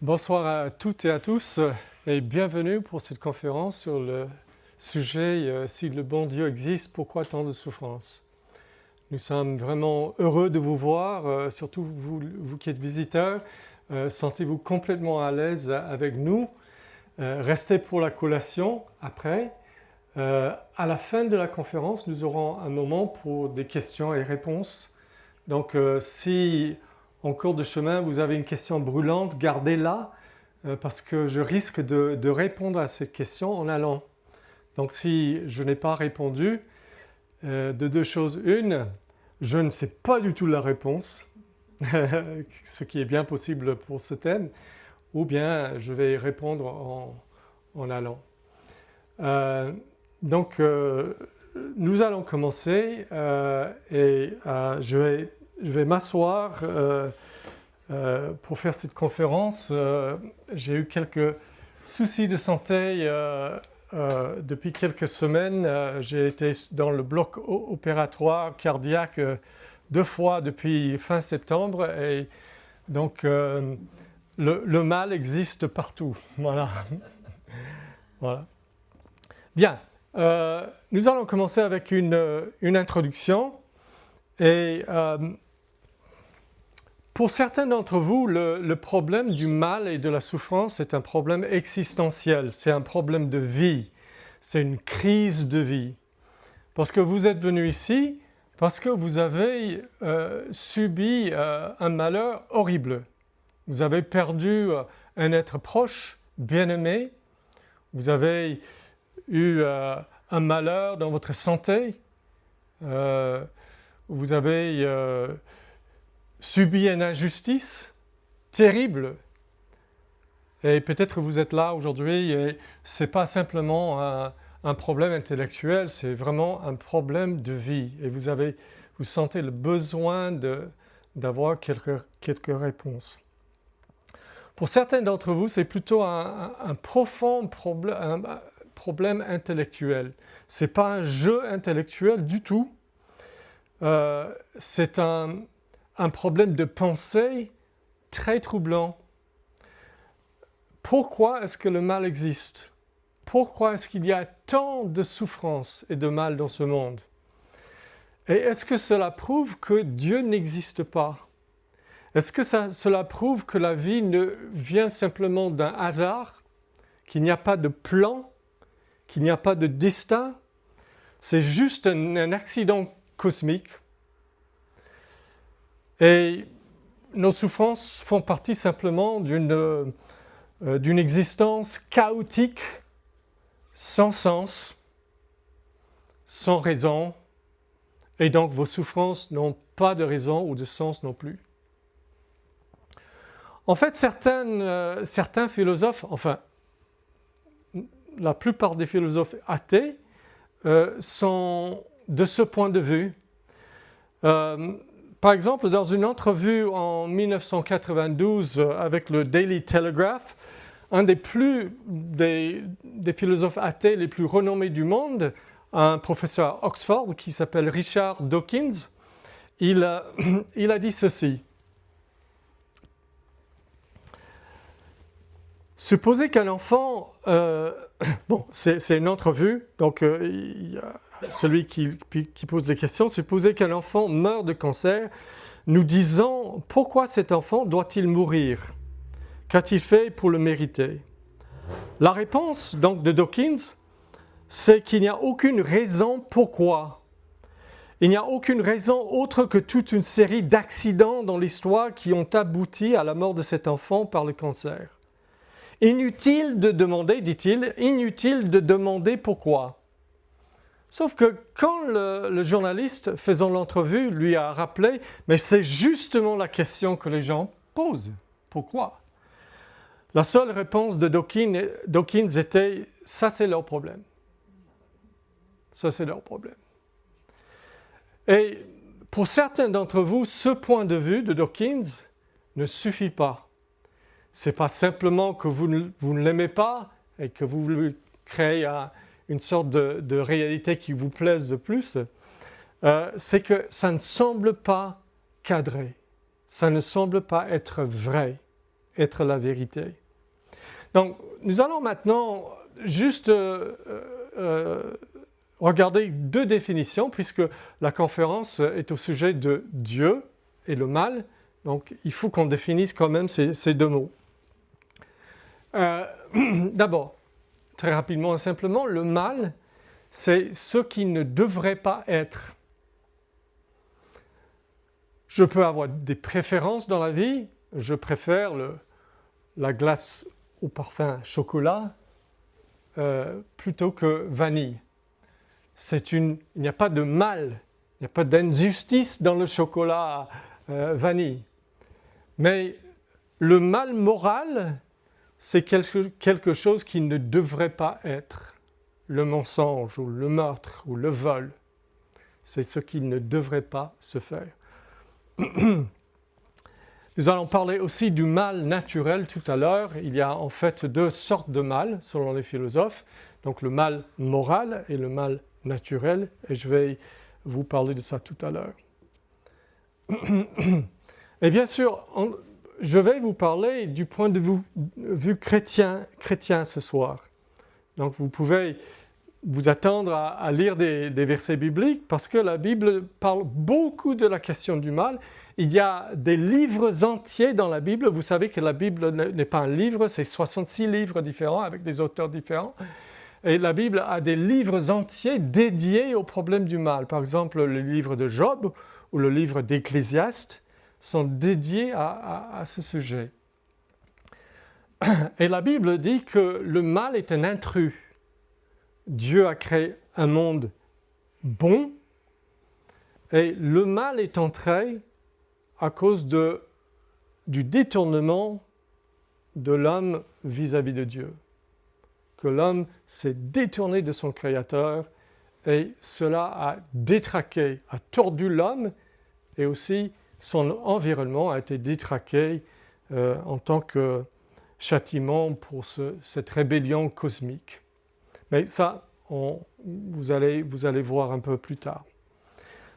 Bonsoir à toutes et à tous et bienvenue pour cette conférence sur le sujet si le bon Dieu existe, pourquoi tant de souffrance? Nous sommes vraiment heureux de vous voir, surtout vous qui êtes visiteurs. Sentez-vous complètement à l'aise avec nous. Restez pour la collation après. À la fin de la conférence, nous aurons un moment pour des questions et réponses. Donc si en cours de chemin vous avez une question brûlante, gardez-la parce que je risque de répondre à cette question en allant. Donc si je n'ai pas répondu, de deux choses. Une, je ne sais pas du tout la réponse, ce qui est bien possible pour ce thème, ou bien je vais répondre en allant. Donc nous allons commencer et je vais m'asseoir pour faire cette conférence. J'ai eu quelques soucis de santé depuis quelques semaines. J'ai été dans le bloc opératoire cardiaque 2 fois depuis fin septembre et donc le mal existe partout. Voilà. Voilà. Bien. Nous allons commencer avec une introduction et pour certains d'entre vous, le problème du mal et de la souffrance est un problème existentiel, c'est un problème de vie, c'est une crise de vie. Parce que vous êtes venu ici, parce que vous avez subi un malheur horrible. Vous avez perdu un être proche, bien-aimé, vous avez eu un malheur dans votre santé, vous avez subi une injustice terrible et peut-être vous êtes là aujourd'hui et ce n'est pas simplement un problème intellectuel, c'est vraiment un problème de vie et vous sentez le besoin d'avoir quelques réponses. Pour certains d'entre vous, c'est plutôt un profond problème intellectuel. Ce n'est pas un jeu intellectuel du tout. C'est un problème de pensée très troublant. Pourquoi est-ce que le mal existe? Pourquoi est-ce qu'il y a tant de souffrance et de mal dans ce monde? Et est-ce que cela prouve que Dieu n'existe pas? Est-ce que cela prouve que la vie ne vient simplement d'un hasard, qu'il n'y a pas de plan, qu'il n'y a pas de destin? C'est juste un accident cosmique. Et nos souffrances font partie simplement d'une existence chaotique, sans sens, sans raison. Et donc vos souffrances n'ont pas de raison ou de sens non plus. En fait, certains philosophes, enfin la plupart des philosophes athées, sont de ce point de vue. Par exemple, dans une entrevue en 1992 avec le Daily Telegraph, un des philosophes athées les plus renommés du monde, un professeur à Oxford qui s'appelle Richard Dawkins, il a dit ceci. Supposez qu'un enfant, c'est une entrevue, donc il y a celui qui pose les questions, supposez qu'un enfant meurt de cancer, nous disons pourquoi cet enfant doit-il mourir? Qu'a-t-il fait pour le mériter? La réponse donc de Dawkins, c'est qu'il n'y a aucune raison pourquoi. Il n'y a aucune raison autre que toute une série d'accidents dans l'histoire qui ont abouti à la mort de cet enfant par le cancer. Inutile de demander, dit-il, inutile de demander pourquoi. Sauf que quand le journaliste faisant l'entrevue lui a rappelé, mais c'est justement la question que les gens posent. Pourquoi? La seule réponse de Dawkins était, ça c'est leur problème. Ça c'est leur problème. Et pour certains d'entre vous, ce point de vue de Dawkins ne suffit pas. Ce n'est pas simplement que vous ne l'aimez pas et que vous voulez créer une sorte de réalité qui vous plaise plus, c'est que ça ne semble pas cadré, ça ne semble pas être vrai. être la vérité. Donc, nous allons maintenant juste regarder deux définitions, puisque la conférence est au sujet de Dieu et le mal. Donc, il faut qu'on définisse quand même ces deux mots. D'abord, très rapidement et simplement, le mal, c'est ce qui ne devrait pas être. Je peux avoir des préférences dans la vie. Je préfère la glace au parfum chocolat plutôt que vanille. Il n'y a pas de mal, il n'y a pas d'injustice dans le chocolat vanille. Mais le mal moral, c'est quelque chose qui ne devrait pas être. Le mensonge ou le meurtre ou le vol, c'est ce qui ne devrait pas se faire. Nous allons parler aussi du mal naturel tout à l'heure. Il y a en fait deux sortes de mal selon les philosophes. Donc le mal moral et le mal naturel. Et je vais vous parler de ça tout à l'heure. Et bien sûr, je vais vous parler du point de vue chrétien ce soir. Donc vous pouvez vous attendre à lire des versets bibliques parce que la Bible parle beaucoup de la question du mal. Il y a des livres entiers dans la Bible. Vous savez que la Bible n'est pas un livre, c'est 66 livres différents avec des auteurs différents. Et la Bible a des livres entiers dédiés au problème du mal. Par exemple, le livre de Job ou le livre d'Ecclésiaste sont dédiés à ce sujet. Et la Bible dit que le mal est un intrus. Dieu a créé un monde bon et le mal est entré à cause du détournement de l'homme vis-à-vis de Dieu. Que l'homme s'est détourné de son Créateur et cela a détraqué, a tordu l'homme et aussi son environnement a été détraqué en tant que châtiment pour cette rébellion cosmique. Mais ça, vous allez voir un peu plus tard.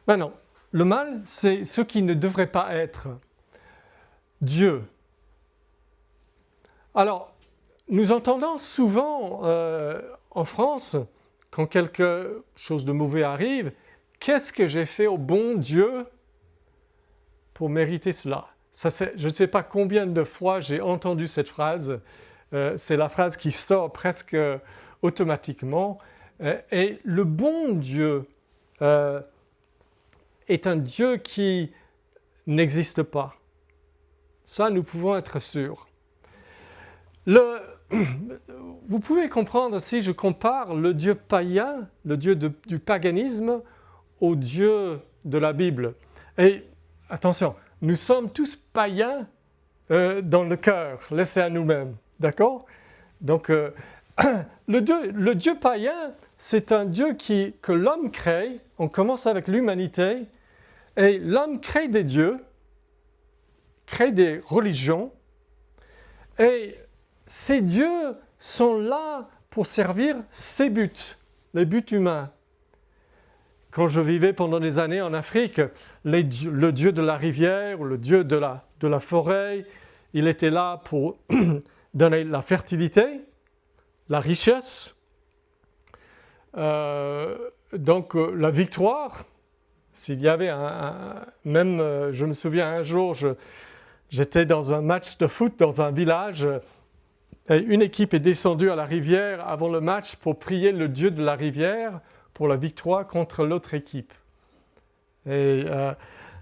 Maintenant, le mal, c'est ce qui ne devrait pas être. Dieu. Alors, nous entendons souvent en France, quand quelque chose de mauvais arrive, « Qu'est-ce que j'ai fait au bon Dieu pour mériter cela ?» Je ne sais pas combien de fois j'ai entendu cette phrase. C'est la phrase qui sort presque automatiquement. Et le bon Dieu est un Dieu qui n'existe pas. Ça, nous pouvons être sûrs. Vous pouvez comprendre si je compare le Dieu païen, le Dieu du paganisme, au Dieu de la Bible. Et attention, nous sommes tous païens dans le cœur, laissés à nous-mêmes. D'accord ? Donc, le Dieu païen, c'est un Dieu que l'homme crée. On commence avec l'humanité. Et l'homme crée des dieux, crée des religions. Et ces dieux sont là pour servir ses buts, les buts humains. Quand je vivais pendant des années en Afrique, le dieu de la rivière ou le dieu de la forêt, il était là pour donner la fertilité, la richesse, donc la victoire. S'il y avait je me souviens un jour, j'étais dans un match de foot dans un village et une équipe est descendue à la rivière avant le match pour prier le dieu de la rivière pour la victoire contre l'autre équipe. Et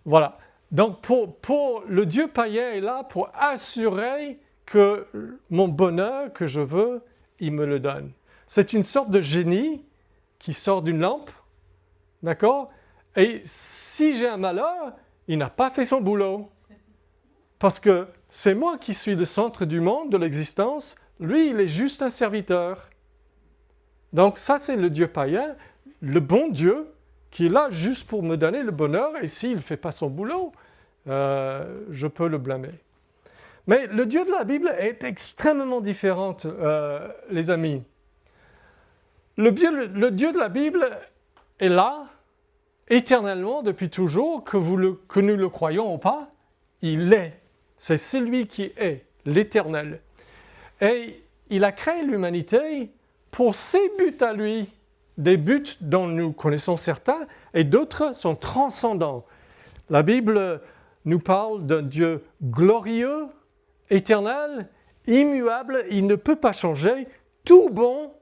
voilà. Donc pour le Dieu païen est là pour assurer que mon bonheur que je veux, il me le donne. C'est une sorte de génie qui sort d'une lampe, d'accord ? Et si j'ai un malheur, il n'a pas fait son boulot. Parce que c'est moi qui suis le centre du monde, de l'existence. Lui, il est juste un serviteur. Donc ça, c'est le Dieu païen, le bon Dieu, qui est là juste pour me donner le bonheur. Et s'il ne fait pas son boulot, je peux le blâmer. Mais le Dieu de la Bible est extrêmement différent, les amis. Le Dieu de la Bible est là, éternellement, depuis toujours, que nous le croyons ou pas, il est. C'est celui qui est. l'Éternel. Et il a créé l'humanité pour ses buts à lui, des buts dont nous connaissons certains et d'autres sont transcendants. La Bible nous parle d'un Dieu glorieux, éternel, immuable, il ne peut pas changer, tout bon,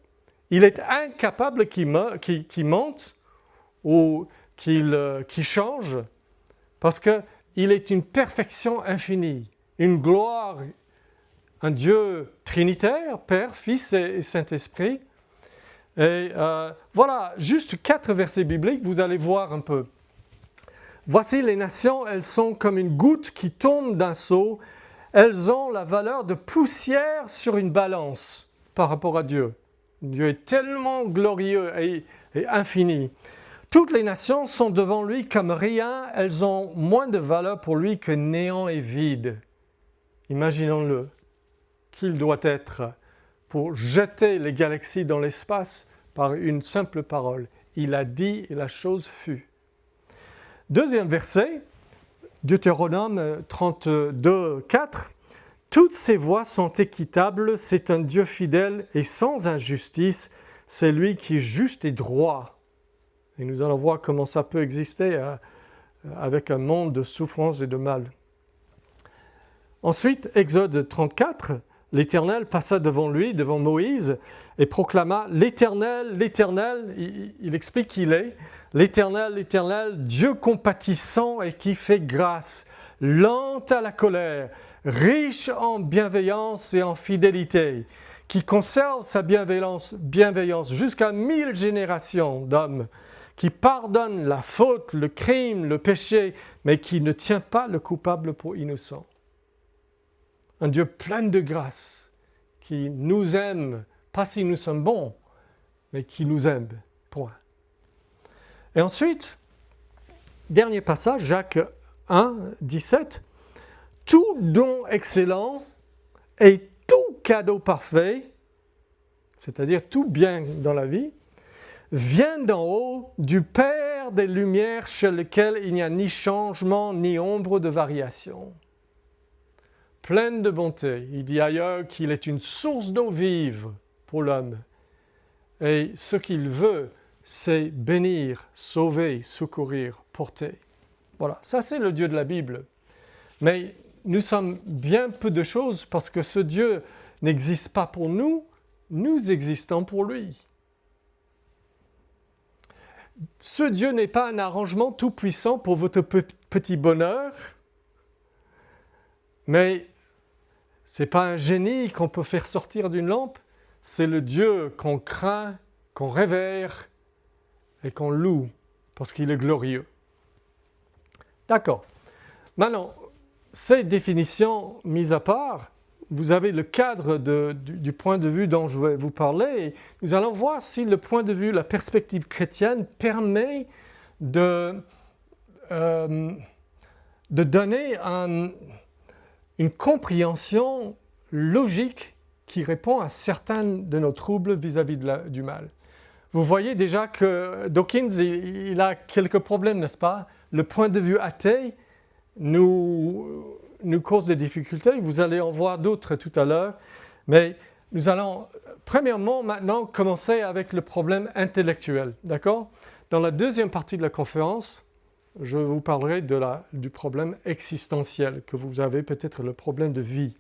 il est incapable qu'il mente ou qu'il change, parce qu'il est une perfection infinie, une gloire, un Dieu trinitaire, Père, Fils et Saint-Esprit. Et voilà, juste 4 versets bibliques, vous allez voir un peu. Voici les nations, elles sont comme une goutte qui tombe d'un seau, elles ont la valeur de poussière sur une balance par rapport à Dieu. Dieu est tellement glorieux et infini. Toutes les nations sont devant lui comme rien, elles ont moins de valeur pour lui que néant et vide. Imaginons-le, qu'il doit être pour jeter les galaxies dans l'espace par une simple parole. Il a dit et la chose fut. Deuxième verset, Deutéronome 32, 4. Toutes ses voies sont équitables, c'est un Dieu fidèle et sans injustice, c'est lui qui est juste et droit. Et nous allons voir comment ça peut exister avec un monde de souffrance et de mal. Ensuite, Exode 34, l'Éternel passa devant lui, devant Moïse, et proclama « L'Éternel, l'Éternel », il explique qui il est, « L'Éternel, l'Éternel, Dieu compatissant et qui fait grâce, lent à la colère, riche en bienveillance et en fidélité, qui conserve sa bienveillance jusqu'à 1000 générations d'hommes, qui pardonne la faute, le crime, le péché, mais qui ne tient pas le coupable pour innocent. » Un Dieu plein de grâce, qui nous aime, pas si nous sommes bons, mais qui nous aime, point. Et ensuite, dernier passage, Jacques 1, 17. « Tout don excellent et tout cadeau parfait, c'est-à-dire tout bien dans la vie, vient d'en haut du Père des Lumières chez lequel il n'y a ni changement ni ombre de variation. » Pleine de bonté. Il dit ailleurs qu'il est une source d'eau vive pour l'homme. Et ce qu'il veut, c'est bénir, sauver, secourir, porter. Voilà, ça c'est le Dieu de la Bible. Mais nous sommes bien peu de choses parce que ce Dieu n'existe pas pour nous, nous existons pour lui. Ce Dieu n'est pas un arrangement tout puissant pour votre petit bonheur, mais ce n'est pas un génie qu'on peut faire sortir d'une lampe, c'est le Dieu qu'on craint, qu'on révère et qu'on loue parce qu'il est glorieux. D'accord. Maintenant, ces définitions mises à part, vous avez le cadre du point de vue dont je vais vous parler et nous allons voir si le point de vue, la perspective chrétienne permet de donner une compréhension logique qui répond à certains de nos troubles vis-à-vis du mal. Vous voyez déjà que Dawkins, il a quelques problèmes, n'est-ce pas? Le point de vue athée nous cause des difficultés. Vous allez en voir d'autres tout à l'heure. Mais nous allons, premièrement, maintenant, commencer avec le problème intellectuel. D'accord? Dans la deuxième partie de la conférence, je vous parlerai du problème existentiel, que vous avez peut-être le problème de vie.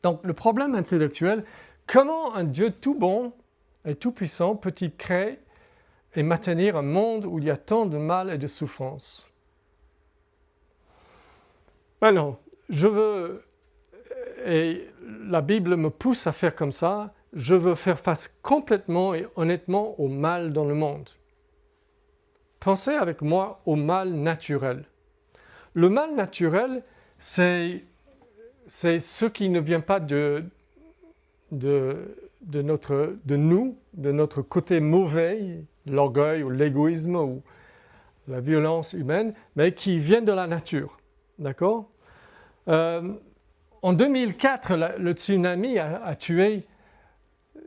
Donc, le problème intellectuel, comment un Dieu tout bon et tout puissant peut-il créer et maintenir un monde où il y a tant de mal et de souffrance? Maintenant, et la Bible me pousse à faire comme ça, je veux faire face complètement et honnêtement au mal dans le monde. Pensez avec moi au mal naturel. Le mal naturel, c'est ce qui ne vient pas de notre côté mauvais, l'orgueil ou l'égoïsme ou la violence humaine, mais qui vient de la nature. D'accord? En 2004, le tsunami a tué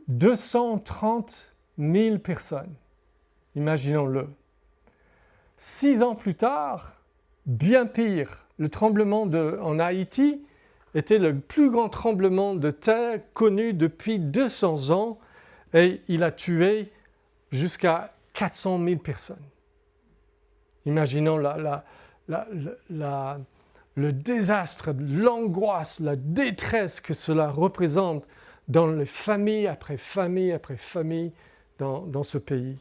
230 000 personnes. Imaginons-le. 6 ans plus tard, bien pire, le tremblement en Haïti était le plus grand tremblement de terre connu depuis 200 ans et il a tué jusqu'à 400 000 personnes. Imaginons le désastre, l'angoisse, la détresse que cela représente dans les familles après famille après famille dans ce pays.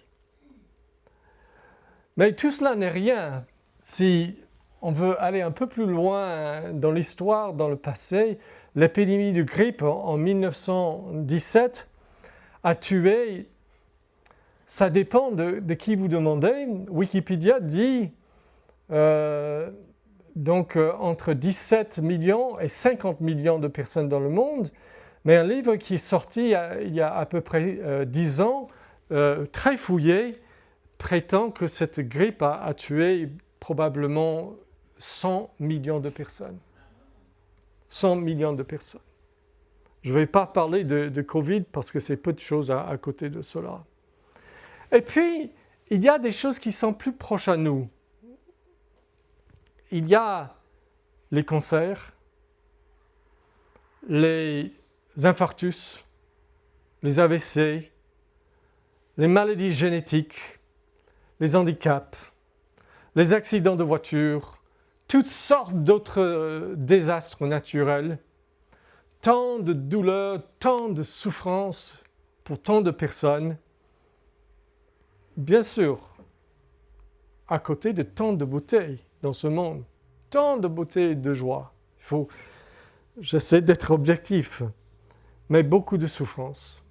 Mais tout cela n'est rien si on veut aller un peu plus loin dans l'histoire, dans le passé. L'épidémie de grippe en 1917 a tué, ça dépend de qui vous demandez. Wikipédia dit entre 17 millions et 50 millions de personnes dans le monde. Mais un livre qui est sorti il y a à peu près 10 ans, très fouillé, prétend que cette grippe a tué probablement 100 millions de personnes. 100 millions de personnes. Je ne vais pas parler de Covid parce que c'est peu de choses à côté de cela. Et puis, il y a des choses qui sont plus proches à nous. Il y a les cancers, les infarctus, les AVC, les maladies génétiques, les handicaps, les accidents de voiture, toutes sortes d'autres désastres naturels, tant de douleurs, tant de souffrances pour tant de personnes. Bien sûr, à côté de tant de beauté dans ce monde, tant de beauté et de joie. J'essaie d'être objectif, mais beaucoup de souffrance.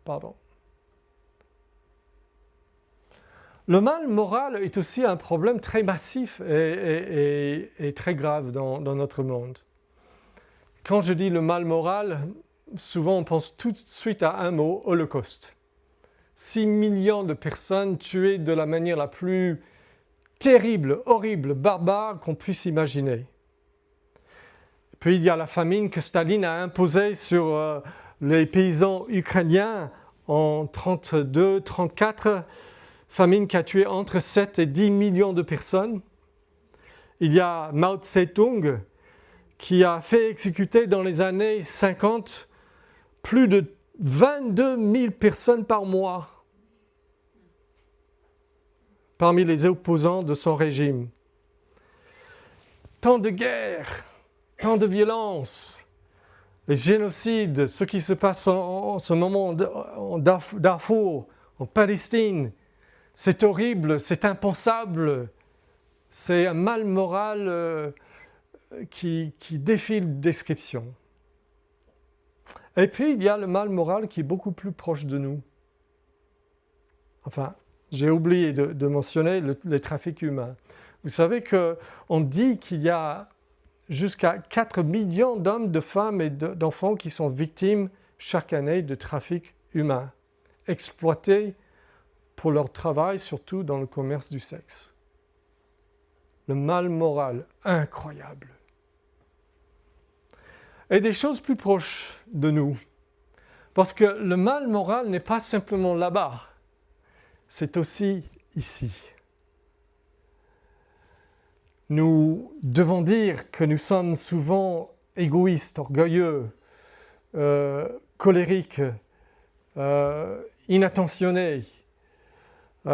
Pardon. Le mal moral est aussi un problème très massif et très grave dans notre monde. Quand je dis le mal moral, souvent on pense tout de suite à un mot, Holocauste. 6 millions de personnes tuées de la manière la plus terrible, horrible, barbare qu'on puisse imaginer. Puis il y a la famine que Staline a imposée sur les paysans ukrainiens en 1932-1934, famine qui a tué entre 7 et 10 millions de personnes. Il y a Mao Tse-tung qui a fait exécuter dans les années 50 plus de 22 000 personnes par mois parmi les opposants de son régime. Tant de guerres, tant de violences, les génocides, ce qui se passe en ce moment en Darfour, en Palestine, c'est horrible, c'est impensable, c'est un mal moral qui défie la description. Et puis il y a le mal moral qui est beaucoup plus proche de nous. Enfin, j'ai oublié de mentionner les trafics humains. Vous savez qu'on dit qu'il y a jusqu'à 4 millions d'hommes, de femmes et d'enfants qui sont victimes chaque année de trafic humain, exploités pour leur travail, surtout dans le commerce du sexe. Le mal moral incroyable. Et des choses plus proches de nous. Parce que le mal moral n'est pas simplement là-bas, c'est aussi ici. Nous devons dire que nous sommes souvent égoïstes, orgueilleux, colériques, inattentionnés. Il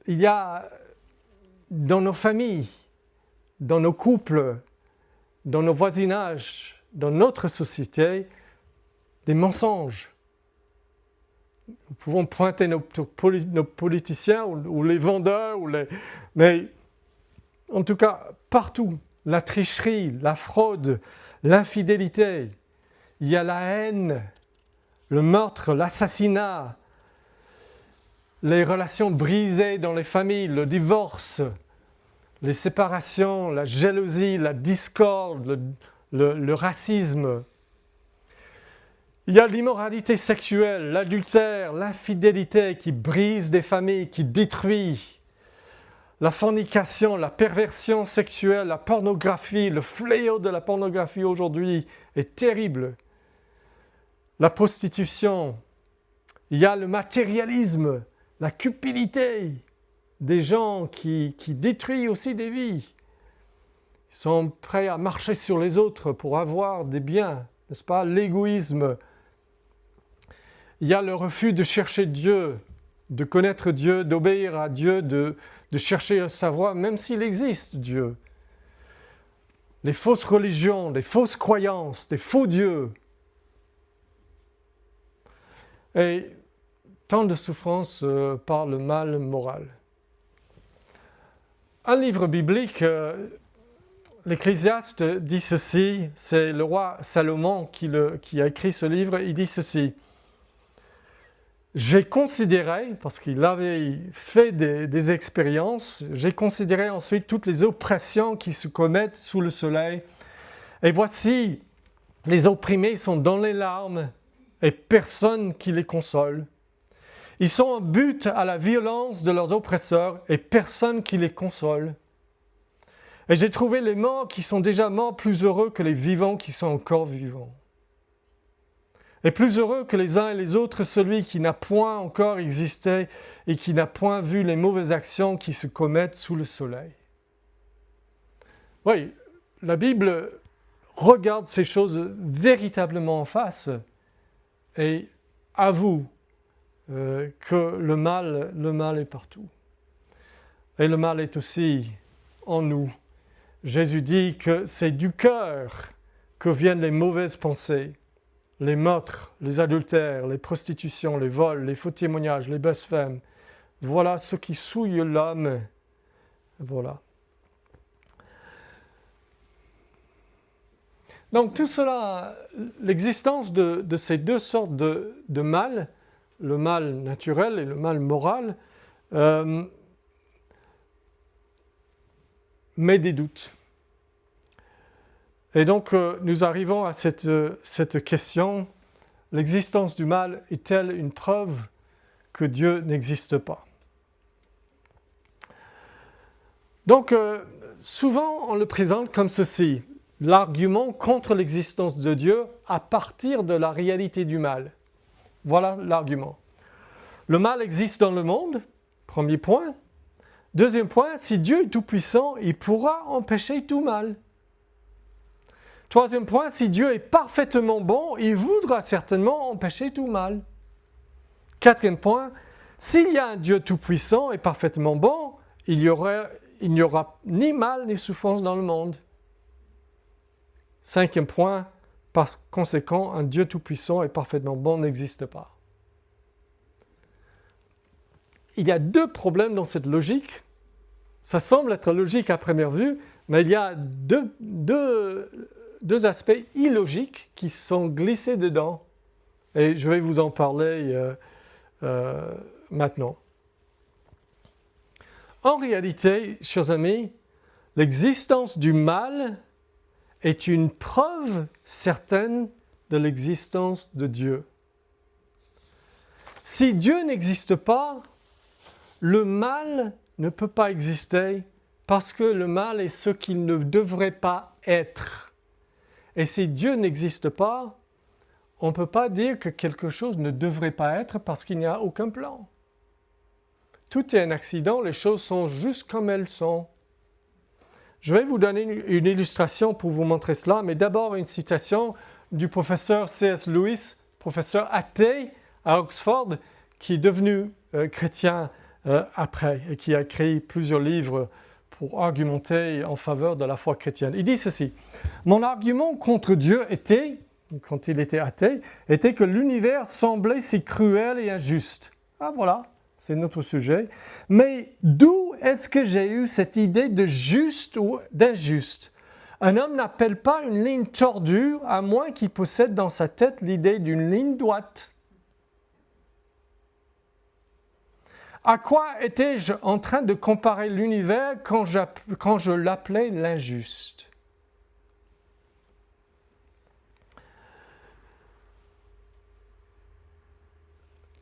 y a dans nos familles, dans nos couples, dans nos voisinages, dans notre société, des mensonges. Nous pouvons pointer nos politiciens ou les vendeurs, mais en tout cas, partout, la tricherie, la fraude, l'infidélité, il y a la haine, le meurtre, l'assassinat, les relations brisées dans les familles, le divorce, les séparations, la jalousie, la discorde, le racisme. Il y a l'immoralité sexuelle, l'adultère, l'infidélité qui brise des familles, qui détruit. La fornication, la perversion sexuelle, la pornographie, le fléau de la pornographie aujourd'hui est terrible. La prostitution, il y a le matérialisme, la cupidité, des gens qui détruisent aussi des vies. Ils sont prêts à marcher sur les autres pour avoir des biens, n'est-ce pas? L'égoïsme. Il y a le refus de chercher Dieu, de connaître Dieu, d'obéir à Dieu, de chercher à savoir, même s'il existe Dieu. Les fausses religions, les fausses croyances, des faux dieux. Et tant de souffrances par le mal moral. Un livre biblique, l'Ecclésiaste dit ceci, c'est le roi Salomon qui a écrit ce livre, il dit ceci. J'ai considéré, parce qu'il avait fait des expériences, j'ai considéré ensuite toutes les oppressions qui se commettent sous le soleil. Et voici, les opprimés sont dans les larmes et personne qui les console. Ils sont en but à la violence de leurs oppresseurs et personne qui les console. Et j'ai trouvé les morts qui sont déjà morts plus heureux que les vivants qui sont encore vivants. Et plus heureux que les uns et les autres, celui qui n'a point encore existé et qui n'a point vu les mauvaises actions qui se commettent sous le soleil. Oui, la Bible regarde ces choses véritablement en face et avoue que le mal est partout. Et le mal est aussi en nous. Jésus dit que c'est du cœur que viennent les mauvaises pensées. Les meurtres, les adultères, les prostitutions, les vols, les faux témoignages, les blasphèmes. Voilà ce qui souille l'homme. Voilà. Donc tout cela, l'existence de ces deux sortes de mal, le mal naturel et le mal moral, met des doutes. Et donc, nous arrivons à cette question, l'existence du mal est-elle une preuve que Dieu n'existe pas? Donc, souvent, on le présente comme ceci, l'argument contre l'existence de Dieu à partir de la réalité du mal. Voilà l'argument. Le mal existe dans le monde, premier point. Deuxième point, si Dieu est tout-puissant, il pourra empêcher tout mal. Troisième point, si Dieu est parfaitement bon, il voudra certainement empêcher tout mal. Quatrième point, s'il y a un Dieu tout-puissant et parfaitement bon, il n'y aura ni mal ni souffrance dans le monde. Cinquième point, par conséquent, un Dieu tout-puissant et parfaitement bon n'existe pas. Il y a deux problèmes dans cette logique. Ça semble être logique à première vue, mais il y a deux aspects illogiques qui sont glissés dedans. Et je vais vous en parler maintenant. En réalité, chers amis, l'existence du mal est une preuve certaine de l'existence de Dieu. Si Dieu n'existe pas, le mal ne peut pas exister parce que le mal est ce qu'il ne devrait pas être. Et si Dieu n'existe pas, on ne peut pas dire que quelque chose ne devrait pas être parce qu'il n'y a aucun plan. Tout est un accident, les choses sont juste comme elles sont. Je vais vous donner une illustration pour vous montrer cela, mais d'abord une citation du professeur C.S. Lewis, professeur athée à Oxford, qui est devenu chrétien après et qui a écrit plusieurs livres pour argumenter en faveur de la foi chrétienne. Il dit ceci, « Mon argument contre Dieu était, quand il était athée, était que l'univers semblait si cruel et injuste. » Ah voilà, c'est notre sujet. Mais d'où est-ce que j'ai eu cette idée de juste ou d'injuste? Un homme n'appelle pas une ligne tordue à moins qu'il possède dans sa tête l'idée d'une ligne droite. À quoi étais-je en train de comparer l'univers quand je l'appelais l'injuste?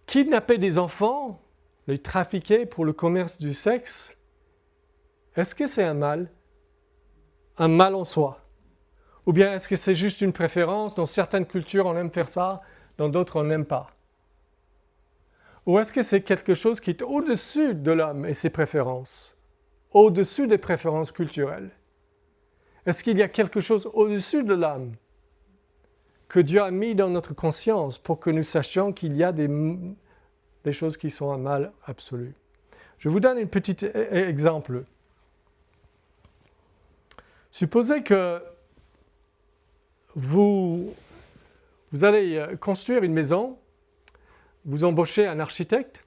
Kidnapper des enfants, les trafiquer pour le commerce du sexe, est-ce que c'est un mal? Un mal en soi? Ou bien est-ce que c'est juste une préférence? Dans certaines cultures, on aime faire ça, dans d'autres, on n'aime pas. Ou est-ce que c'est quelque chose qui est au-dessus de l'homme et ses préférences, au-dessus des préférences culturelles? Est-ce qu'il y a quelque chose au-dessus de l'âme que Dieu a mis dans notre conscience pour que nous sachions qu'il y a des choses qui sont un mal absolu? Je vous donne un petit exemple. Supposez que vous allez construire une maison, vous embauchez un architecte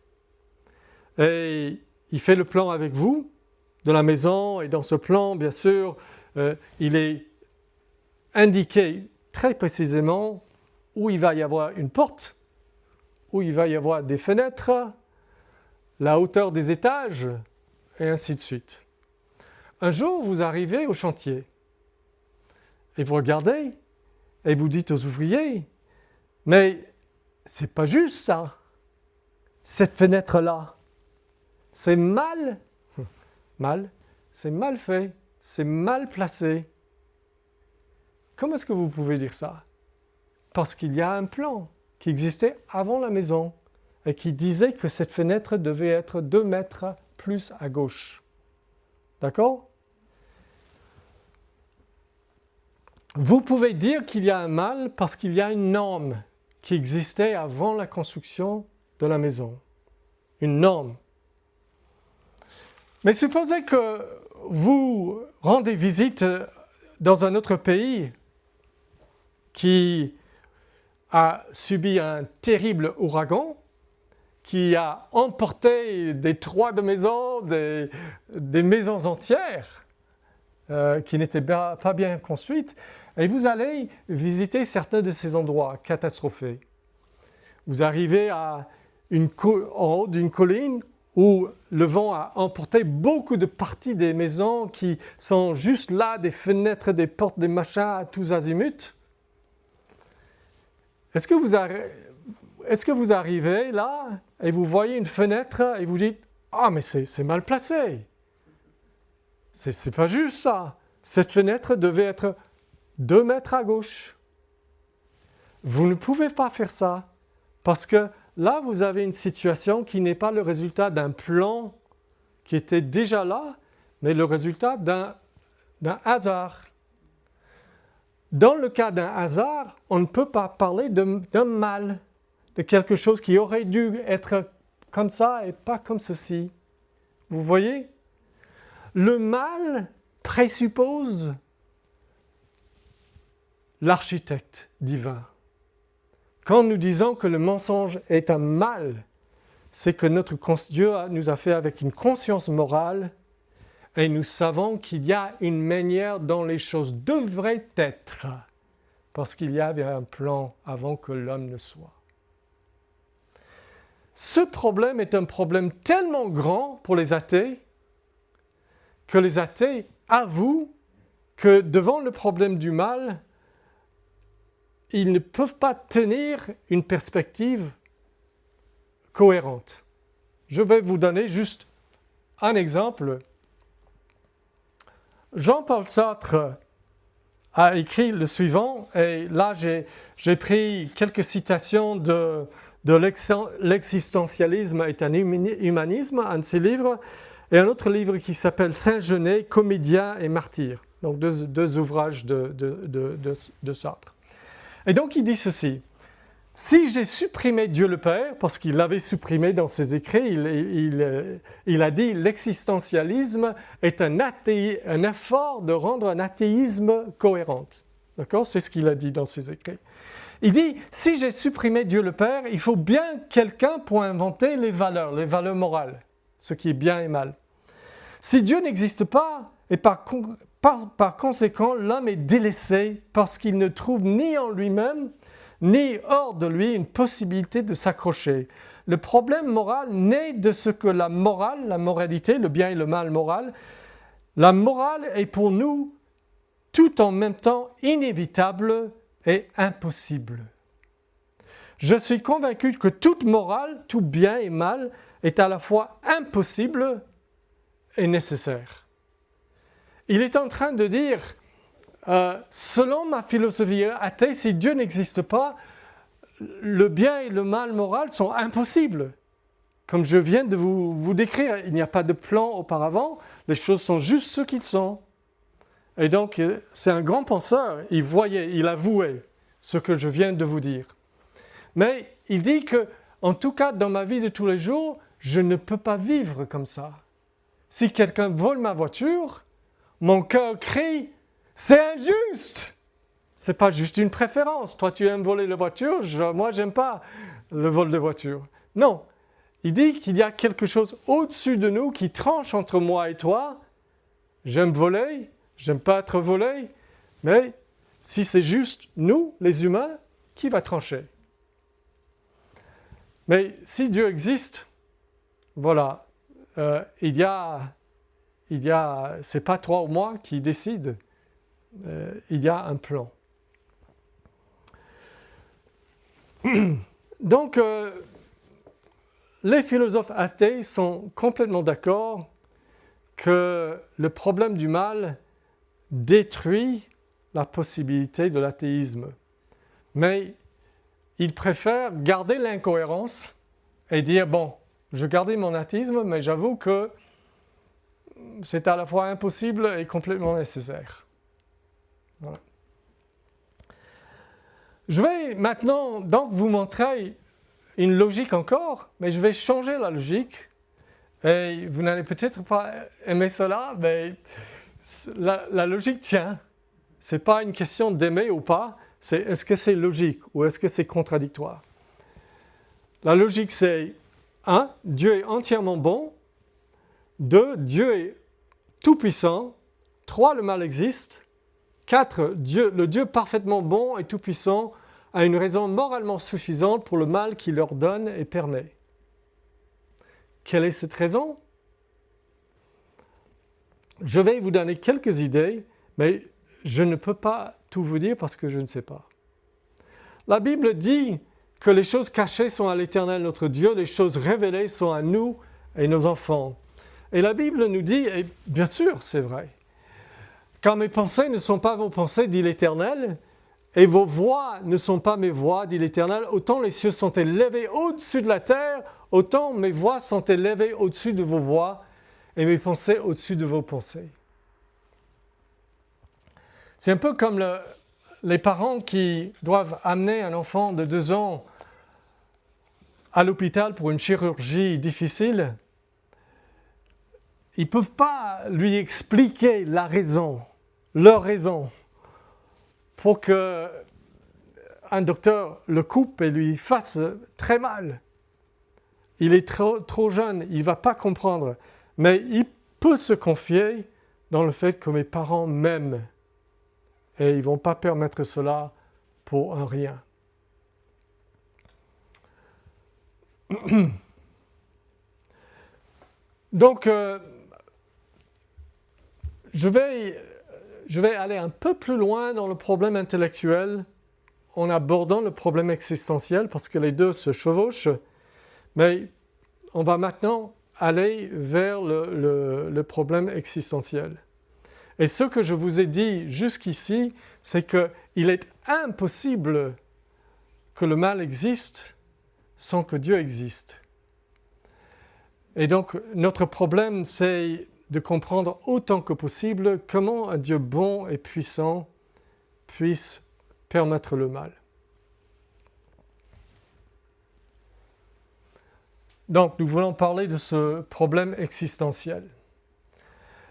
et il fait le plan avec vous de la maison, et dans ce plan, bien sûr, il est indiqué très précisément où il va y avoir une porte, où il va y avoir des fenêtres, la hauteur des étages, et ainsi de suite. Un jour, vous arrivez au chantier et vous regardez et vous dites aux ouvriers, mais c'est pas juste ça, cette fenêtre-là, c'est mal, c'est mal fait, c'est mal placé. Comment est-ce que vous pouvez dire ça? Parce qu'il y a un plan qui existait avant la maison et qui disait que cette fenêtre devait être 2 mètres plus à gauche. D'accord? Vous pouvez dire qu'il y a un mal parce qu'il y a une norme qui existait avant la construction de la maison. Une norme. Mais supposez que vous rendez visite dans un autre pays qui a subi un terrible ouragan, qui a emporté des toits de maisons, des maisons entières qui n'étaient pas bien construites, et vous allez visiter certains de ces endroits catastrophés. Vous arrivez en haut d'une colline où le vent a emporté beaucoup de parties des maisons qui sont juste là, des fenêtres, des portes, des machins à tous azimuts. Est-ce que vous arrivez là et vous voyez une fenêtre et vous dites « Ah, mais c'est mal placé. C'est pas juste ça. Cette fenêtre devait être 2 mètres à gauche. » Vous ne pouvez pas faire ça parce que là, vous avez une situation qui n'est pas le résultat d'un plan qui était déjà là, mais le résultat d'un hasard. Dans le cas d'un hasard, on ne peut pas parler d'un mal, de quelque chose qui aurait dû être comme ça et pas comme ceci. Vous voyez? Le mal présuppose l'architecte divin. Quand nous disons que le mensonge est un mal, c'est que Dieu nous a fait avec une conscience morale et nous savons qu'il y a une manière dont les choses devraient être parce qu'il y avait un plan avant que l'homme ne soit. Ce problème est un problème tellement grand pour les athées que les athées avouent que devant le problème du mal, ils ne peuvent pas tenir une perspective cohérente. Je vais vous donner juste un exemple. Jean-Paul Sartre a écrit le suivant, et là j'ai pris quelques citations de l'existentialisme et un humanisme, un de ses livres, et un autre livre qui s'appelle Saint-Genet, comédien et martyr. Donc deux ouvrages de Sartre. Et donc il dit ceci: si j'ai supprimé Dieu le Père, parce qu'il l'avait supprimé dans ses écrits, il a dit l'existentialisme est un effort de rendre un athéisme cohérent. D'accord? C'est ce qu'il a dit dans ses écrits. Il dit, si j'ai supprimé Dieu le Père, il faut bien quelqu'un pour inventer les valeurs morales, ce qui est bien et mal. Si Dieu n'existe pas, et par conséquent, l'homme est délaissé parce qu'il ne trouve ni en lui-même, ni hors de lui une possibilité de s'accrocher. Le problème moral naît de ce que la moralité, le bien et le mal moral, la morale est pour nous tout en même temps inévitable et impossible. Je suis convaincu que toute morale, tout bien et mal, est à la fois impossible et nécessaire. Il est en train de dire, selon ma philosophie athée, si Dieu n'existe pas, le bien et le mal moral sont impossibles. comme je viens de vous décrire, il n'y a pas de plan auparavant, les choses sont juste ce qu'ils sont. Et donc, c'est un grand penseur, il avouait ce que je viens de vous dire. Mais il dit que, en tout cas, dans ma vie de tous les jours, je ne peux pas vivre comme ça. Si quelqu'un vole ma voiture, mon cœur crie « C'est injuste !» C'est pas juste une préférence. Toi, tu aimes voler la voiture, moi, j'aime pas le vol de voiture. Non, il dit qu'il y a quelque chose au-dessus de nous qui tranche entre moi et toi. J'aime voler, j'aime pas être volé, mais si c'est juste nous, les humains, qui va trancher? Mais si Dieu existe, voilà, c'est pas toi ou moi qui décide, il y a un plan. Donc, les philosophes athées sont complètement d'accord que le problème du mal détruit la possibilité de l'athéisme. Mais ils préfèrent garder l'incohérence et dire, bon, je gardais mon athéisme, mais j'avoue que c'est à la fois impossible et complètement nécessaire. Voilà. Je vais maintenant donc vous montrer une logique encore, mais je vais changer la logique. Et vous n'allez peut-être pas aimer cela, mais la logique tient. Ce n'est pas une question d'aimer ou pas, c'est est-ce que c'est logique ou est-ce que c'est contradictoire. La logique c'est 1. Dieu est entièrement bon. 2. Dieu est tout-puissant. 3. Le mal existe. 4. Le Dieu parfaitement bon et tout-puissant a une raison moralement suffisante pour le mal qu'il ordonne et permet. Quelle est cette raison? Je vais vous donner quelques idées, mais je ne peux pas tout vous dire parce que je ne sais pas. La Bible dit que les choses cachées sont à l'Éternel notre Dieu, les choses révélées sont à nous et nos enfants. Et la Bible nous dit, et bien sûr c'est vrai, car mes pensées ne sont pas vos pensées, dit l'Éternel, et vos voix ne sont pas mes voix, dit l'Éternel, autant les cieux sont élevés au-dessus de la terre, autant mes voix sont élevées au-dessus de vos voix, et mes pensées au-dessus de vos pensées. C'est un peu comme les parents qui doivent amener un enfant de 2 ans à l'hôpital pour une chirurgie difficile. Ils ne peuvent pas lui expliquer leur raison, pour qu'un docteur le coupe et lui fasse très mal. Il est trop jeune, il ne va pas comprendre. Mais il peut se confier dans le fait que mes parents m'aiment. Et ils ne vont pas permettre cela pour un rien. Donc, je vais aller un peu plus loin dans le problème intellectuel en abordant le problème existentiel parce que les deux se chevauchent. Mais on va maintenant aller vers le problème existentiel. Et ce que je vous ai dit jusqu'ici, c'est qu'il est impossible que le mal existe sans que Dieu existe. Et donc, notre problème, c'est de comprendre autant que possible comment un Dieu bon et puissant puisse permettre le mal. Donc, nous voulons parler de ce problème existentiel.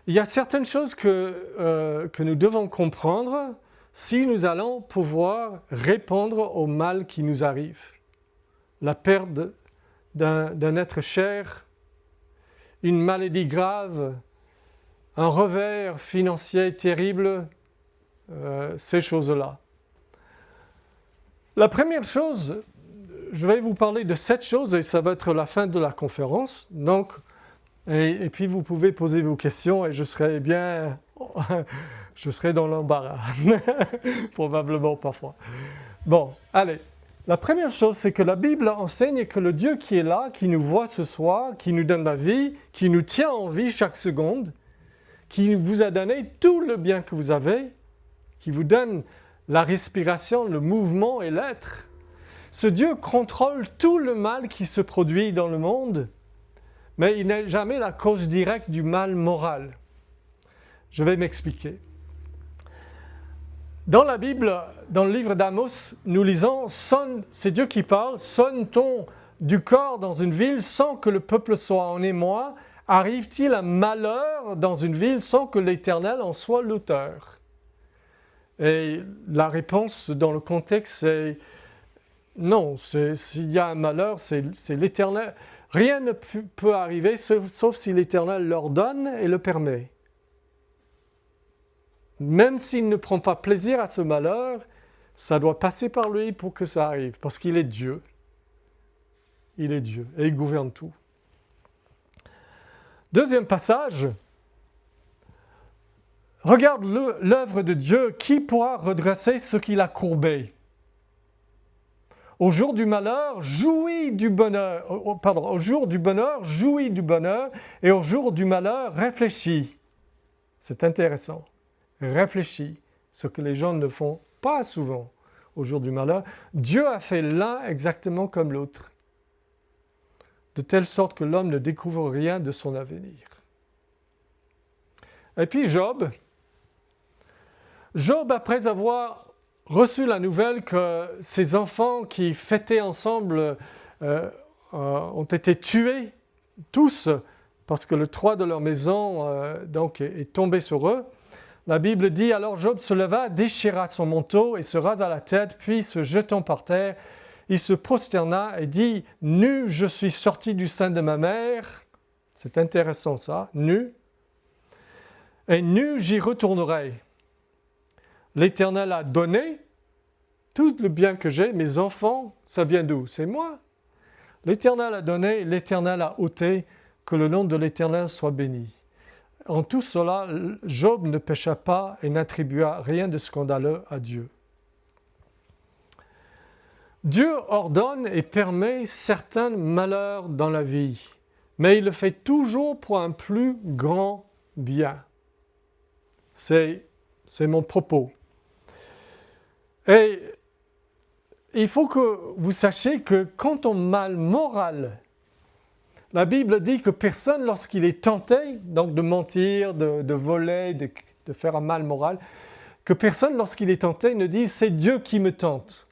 Il y a certaines choses que nous devons comprendre si nous allons pouvoir répondre au mal qui nous arrive. La perte d'un être cher, une maladie grave, un revers financier terrible, ces choses-là. La première chose, je vais vous parler de 7 choses et ça va être la fin de la conférence. Donc, et puis vous pouvez poser vos questions et je serai dans l'embarras, probablement parfois. Bon, allez. La première chose, c'est que la Bible enseigne que le Dieu qui est là, qui nous voit ce soir, qui nous donne la vie, qui nous tient en vie chaque seconde, qui vous a donné tout le bien que vous avez, qui vous donne la respiration, le mouvement et l'être. Ce Dieu contrôle tout le mal qui se produit dans le monde mais il n'est jamais la cause directe du mal moral. Je vais m'expliquer. Dans la Bible, dans le livre d'Amos, nous lisons « c'est Dieu qui parle, sonne-t-on du corps dans une ville sans que le peuple soit en émoi? Arrive-t-il un malheur dans une ville sans que l'Éternel en soit l'auteur ?» Et la réponse dans le contexte, c'est non, s'il y a un malheur, c'est l'Éternel. Rien ne peut arriver sauf si l'Éternel l'ordonne et le permet. Même s'il ne prend pas plaisir à ce malheur, ça doit passer par lui pour que ça arrive, parce qu'il est Dieu. Il est Dieu et il gouverne tout. Deuxième passage. Regarde l'œuvre de Dieu, qui pourra redresser ce qu'il a courbé? Au jour du malheur, jouis du bonheur. Au jour du bonheur, jouis du bonheur, et au jour du malheur, réfléchis. C'est intéressant. Réfléchis, ce que les gens ne font pas souvent au jour du malheur. Dieu a fait l'un exactement comme l'autre, de telle sorte que l'homme ne découvre rien de son avenir. Et puis Job, après avoir reçu la nouvelle que ses enfants qui fêtaient ensemble ont été tués, tous, parce que le toit de leur maison est tombé sur eux, la Bible dit « Alors Job se leva, déchira son manteau et se rasa la tête, puis se jetant par terre, il se prosterna et dit « Nu, je suis sorti du sein de ma mère. » C'est intéressant ça, nu. « Et nu, j'y retournerai. L'Éternel a donné tout le bien que j'ai, mes enfants, ça vient d'où? C'est moi. L'Éternel a donné, l'Éternel a ôté, que le nom de l'Éternel soit béni. » En tout cela, Job ne pécha pas et n'attribua rien de scandaleux à Dieu. Dieu ordonne et permet certains malheurs dans la vie, mais il le fait toujours pour un plus grand bien. C'est mon propos. Et il faut que vous sachiez que quand on mal moral, la Bible dit que personne, lorsqu'il est tenté, donc de mentir, de voler, de faire un mal moral, que personne, lorsqu'il est tenté, ne dise « c'est Dieu qui me tente ».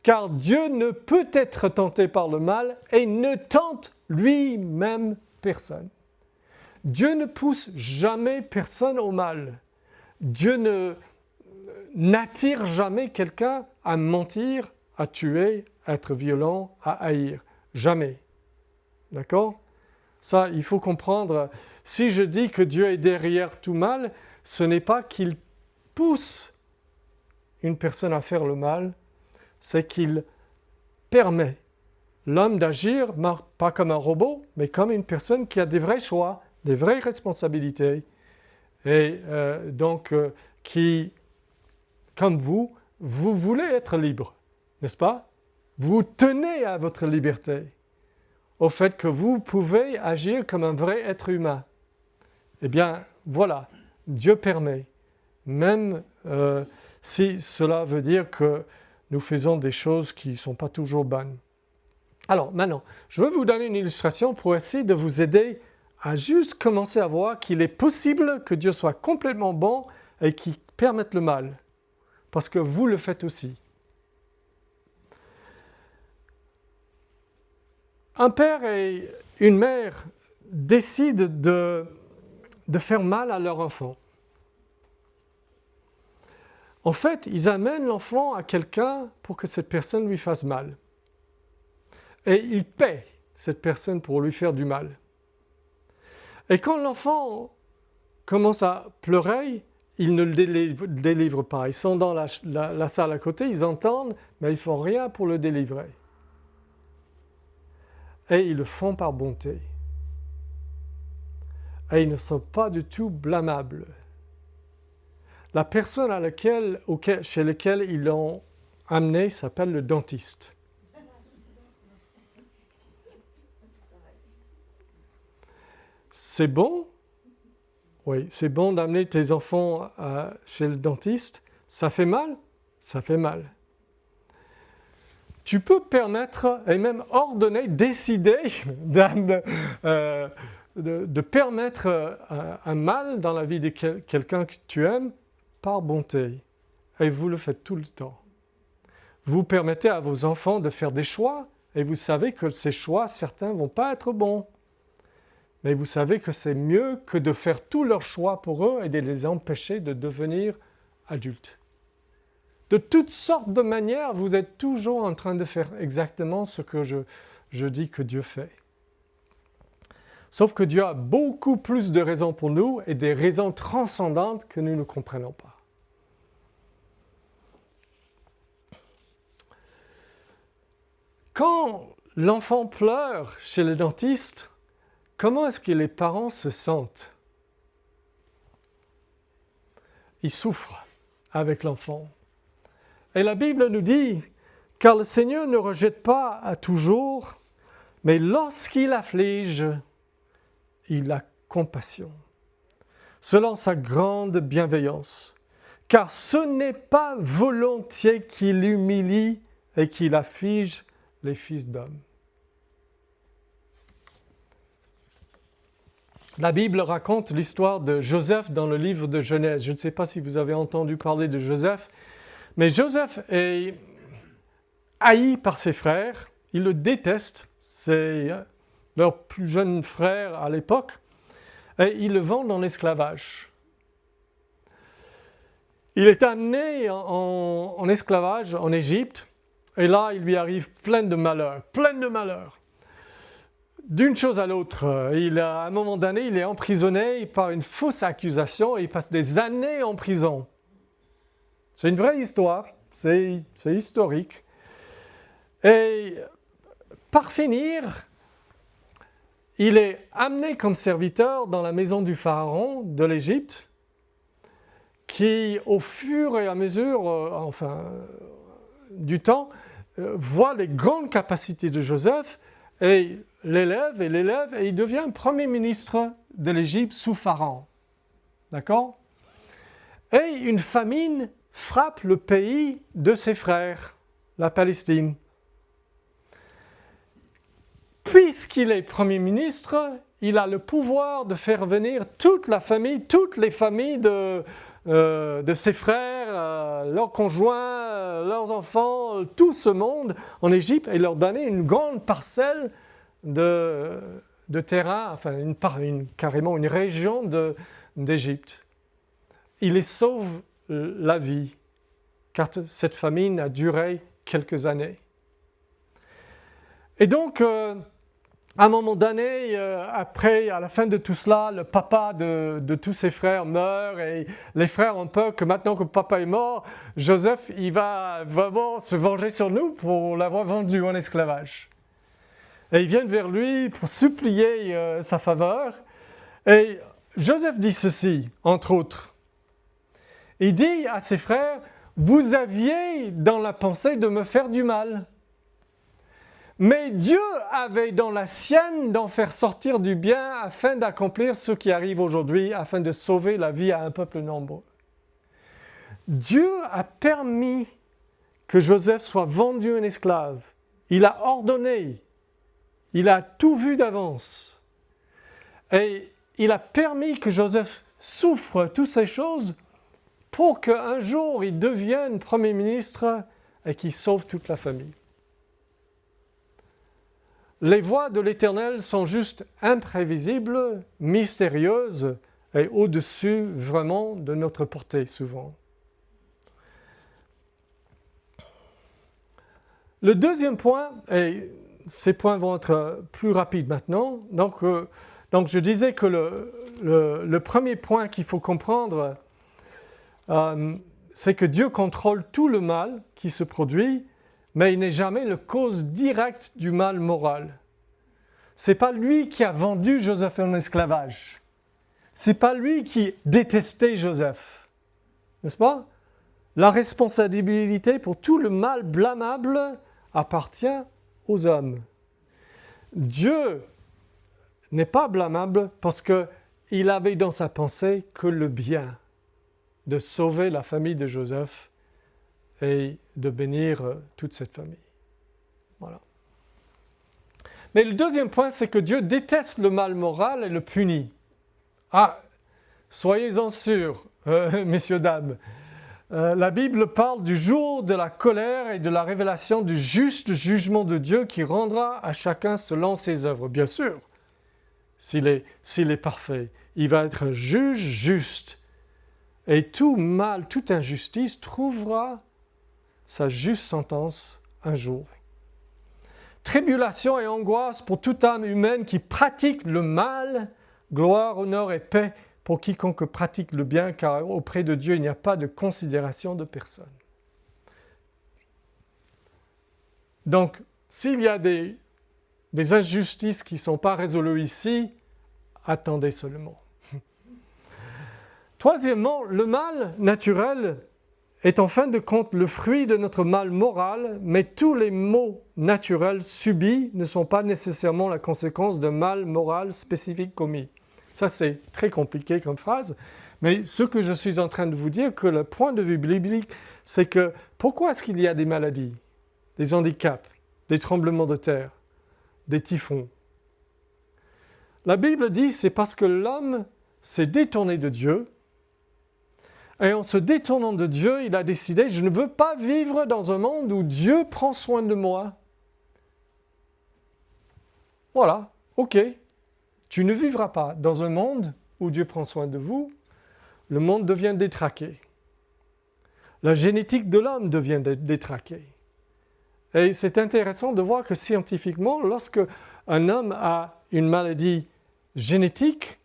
Car Dieu ne peut être tenté par le mal et ne tente lui-même personne. Dieu ne pousse jamais personne au mal. Dieu n'attire jamais quelqu'un à mentir, à tuer, à être violent, à haïr. Jamais. D'accord? Ça, il faut comprendre. Si je dis que Dieu est derrière tout mal, ce n'est pas qu'il pousse une personne à faire le mal, c'est qu'il permet l'homme d'agir, pas comme un robot, mais comme une personne qui a des vrais choix, des vraies responsabilités, et qui, comme vous voulez être libre, n'est-ce pas? Vous tenez à votre liberté, au fait que vous pouvez agir comme un vrai être humain. Eh bien, voilà, Dieu permet, même si cela veut dire que nous faisons des choses qui ne sont pas toujours bonnes. Alors, maintenant, je veux vous donner une illustration pour essayer de vous aider à juste commencer à voir qu'il est possible que Dieu soit complètement bon et qu'il permette le mal, parce que vous le faites aussi. Un père et une mère décident de faire mal à leur enfant. En fait, ils amènent l'enfant à quelqu'un pour que cette personne lui fasse mal. Et ils paient cette personne pour lui faire du mal. Et quand l'enfant commence à pleurer, ils ne le délivrent pas. Ils sont dans la salle à côté, ils entendent, mais ils ne font rien pour le délivrer. Et ils le font par bonté. Et ils ne sont pas du tout blâmables. La personne chez laquelle ils l'ont amené s'appelle le dentiste. C'est bon? Oui, c'est bon d'amener tes enfants chez le dentiste. Ça fait mal? Ça fait mal. tu peux permettre et même ordonner, décider de permettre un mal dans la vie de quelqu'un que tu aimes par bonté. Et vous le faites tout le temps. Vous permettez à vos enfants de faire des choix et vous savez que ces choix, certains ne vont pas être bons. Mais vous savez que c'est mieux que de faire tous leurs choix pour eux et de les empêcher de devenir adultes. De toutes sortes de manières, vous êtes toujours en train de faire exactement ce que je dis que Dieu fait. Sauf que Dieu a beaucoup plus de raisons pour nous et des raisons transcendantes que nous ne comprenons pas. Quand l'enfant pleure chez le dentiste, comment est-ce que les parents se sentent? Ils souffrent avec l'enfant. Et la Bible nous dit, car le Seigneur ne rejette pas à toujours, mais lorsqu'il afflige, il a compassion, selon sa grande bienveillance. Car ce n'est pas volontiers qu'il humilie et qu'il afflige les fils d'hommes. La Bible raconte l'histoire de Joseph dans le livre de Genèse. Je ne sais pas si vous avez entendu parler de Joseph, mais Joseph est haï par ses frères. Ils le détestent. C'est leur plus jeune frère à l'époque. Et ils le vendent en esclavage. Il est amené en esclavage en Égypte. Et là, il lui arrive plein de malheurs. D'une chose à l'autre, à un moment donné, il est emprisonné par une fausse accusation et il passe des années en prison. C'est une vraie histoire, c'est historique. Et par finir, il est amené comme serviteur dans la maison du pharaon de l'Égypte, qui au fur et à mesure du temps, voit les grandes capacités de Joseph et l'élève, et il devient premier ministre de l'Égypte sous Pharaon. D'accord? Et une famine frappe le pays de ses frères, la Palestine. Puisqu'il est Premier ministre, il a le pouvoir de faire venir toutes les familles de ses frères, leurs conjoints, leurs enfants, tout ce monde en Égypte et leur donner une grande parcelle de terrain, carrément une région d'Égypte. Il les sauve la vie, car cette famine a duré quelques années. Et donc, à un moment donné, à la fin de tout cela, le papa de tous ses frères meurt et les frères ont peur que maintenant que papa est mort, Joseph, il va vraiment se venger sur nous pour l'avoir vendu en esclavage. Et ils viennent vers lui pour supplier sa faveur. Et Joseph dit ceci, entre autres. Il dit à ses frères, « Vous aviez dans la pensée de me faire du mal. Mais Dieu avait dans la sienne d'en faire sortir du bien afin d'accomplir ce qui arrive aujourd'hui, afin de sauver la vie à un peuple nombreux. » Dieu a permis que Joseph soit vendu en esclave. Il a ordonné. Il a tout vu d'avance. Et il a permis que Joseph souffre toutes ces choses pour qu'un jour il devienne Premier ministre et qu'il sauve toute la famille. Les voies de l'Éternel sont juste imprévisibles, mystérieuses et au-dessus vraiment de notre portée souvent. Le deuxième point, et ces points vont être plus rapides maintenant, donc je disais que le premier point qu'il faut comprendre, c'est que Dieu contrôle tout le mal qui se produit, mais il n'est jamais la cause directe du mal moral. Ce n'est pas lui qui a vendu Joseph en esclavage. Ce n'est pas lui qui détestait Joseph. N'est-ce pas? La responsabilité pour tout le mal blâmable appartient aux hommes. Dieu n'est pas blâmable parce qu'il avait dans sa pensée que le bien, de sauver la famille de Joseph et de bénir toute cette famille. Voilà. Mais le deuxième point, c'est que Dieu déteste le mal moral et le punit. Ah, soyez-en sûrs, messieurs, dames. La Bible parle du jour de la colère et de la révélation du juste jugement de Dieu qui rendra à chacun selon ses œuvres. Bien sûr, s'il est parfait, il va être juge juste. Et tout mal, toute injustice trouvera sa juste sentence un jour. Tribulation et angoisse pour toute âme humaine qui pratique le mal, gloire, honneur et paix pour quiconque pratique le bien, car auprès de Dieu, il n'y a pas de considération de personne. Donc, s'il y a des injustices qui ne sont pas résolues ici, attendez seulement. Troisièmement, le mal naturel est en fin de compte le fruit de notre mal moral, mais tous les maux naturels subis ne sont pas nécessairement la conséquence d'un mal moral spécifique commis. Ça, c'est très compliqué comme phrase, mais ce que je suis en train de vous dire, que le point de vue biblique, c'est que pourquoi est-ce qu'il y a des maladies, des handicaps, des tremblements de terre, des typhons? La Bible dit c'est parce que l'homme s'est détourné de Dieu, et en se détournant de Dieu, il a décidé, je ne veux pas vivre dans un monde où Dieu prend soin de moi. Voilà, ok. Tu ne vivras pas dans un monde où Dieu prend soin de vous. Le monde devient détraqué. La génétique de l'homme devient détraquée. Et c'est intéressant de voir que scientifiquement, lorsque un homme a une maladie génétique,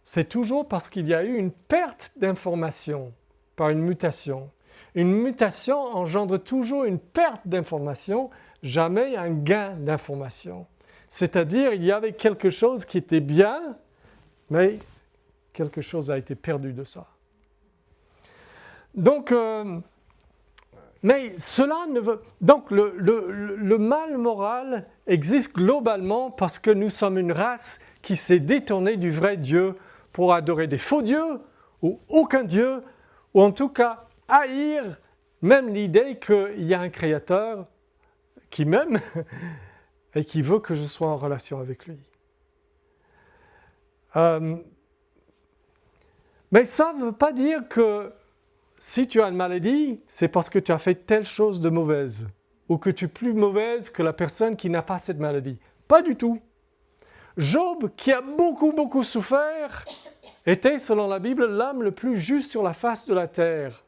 c'est toujours parce qu'il y a eu une perte d'information par une mutation. Une mutation engendre toujours une perte d'information, jamais un gain d'information. C'est-à-dire, il y avait quelque chose qui était bien, mais quelque chose a été perdu de ça. Donc, mais cela ne veut... Donc, le mal moral existe globalement parce que nous sommes une race qui s'est détournée du vrai Dieu pour adorer des faux dieux ou aucun Dieu, ou en tout cas haïr même l'idée qu'il y a un créateur qui m'aime et qui veut que je sois en relation avec lui. Mais ça ne veut pas dire que si tu as une maladie, c'est parce que tu as fait telle chose de mauvaise, ou que tu es plus mauvaise que la personne qui n'a pas cette maladie. Pas du tout. Job, qui a beaucoup souffert, était, selon la Bible, l'homme le plus juste sur la face de la terre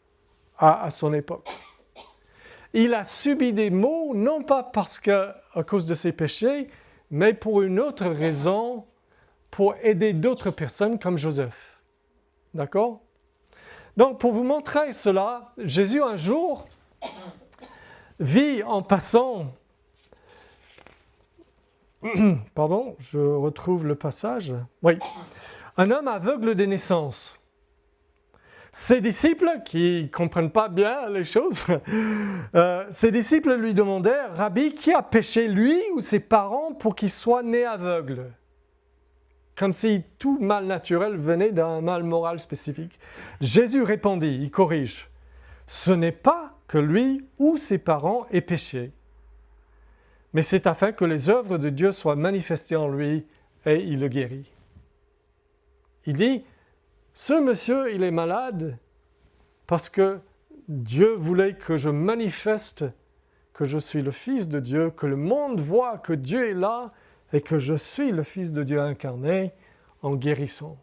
à son époque. Il a subi des maux, non pas à cause de ses péchés, mais pour une autre raison, pour aider d'autres personnes comme Joseph. D'accord? Donc, pour vous montrer cela, Jésus, un jour, vit en passant... Pardon, je retrouve le passage. Oui. Un homme aveugle de naissance. Ses disciples, qui ne comprennent pas bien les choses, ses disciples lui demandèrent, « Rabbi, qui a péché, lui ou ses parents, pour qu'il soit né aveugle ?» Comme si tout mal naturel venait d'un mal moral spécifique. Jésus répondit, il corrige, « Ce n'est pas que lui ou ses parents aient péché, mais c'est afin que les œuvres de Dieu soient manifestées en lui, et il le guérit. » Il dit, ce monsieur, il est malade parce que Dieu voulait que je manifeste que je suis le Fils de Dieu, que le monde voit que Dieu est là et que je suis le Fils de Dieu incarné en guérissant.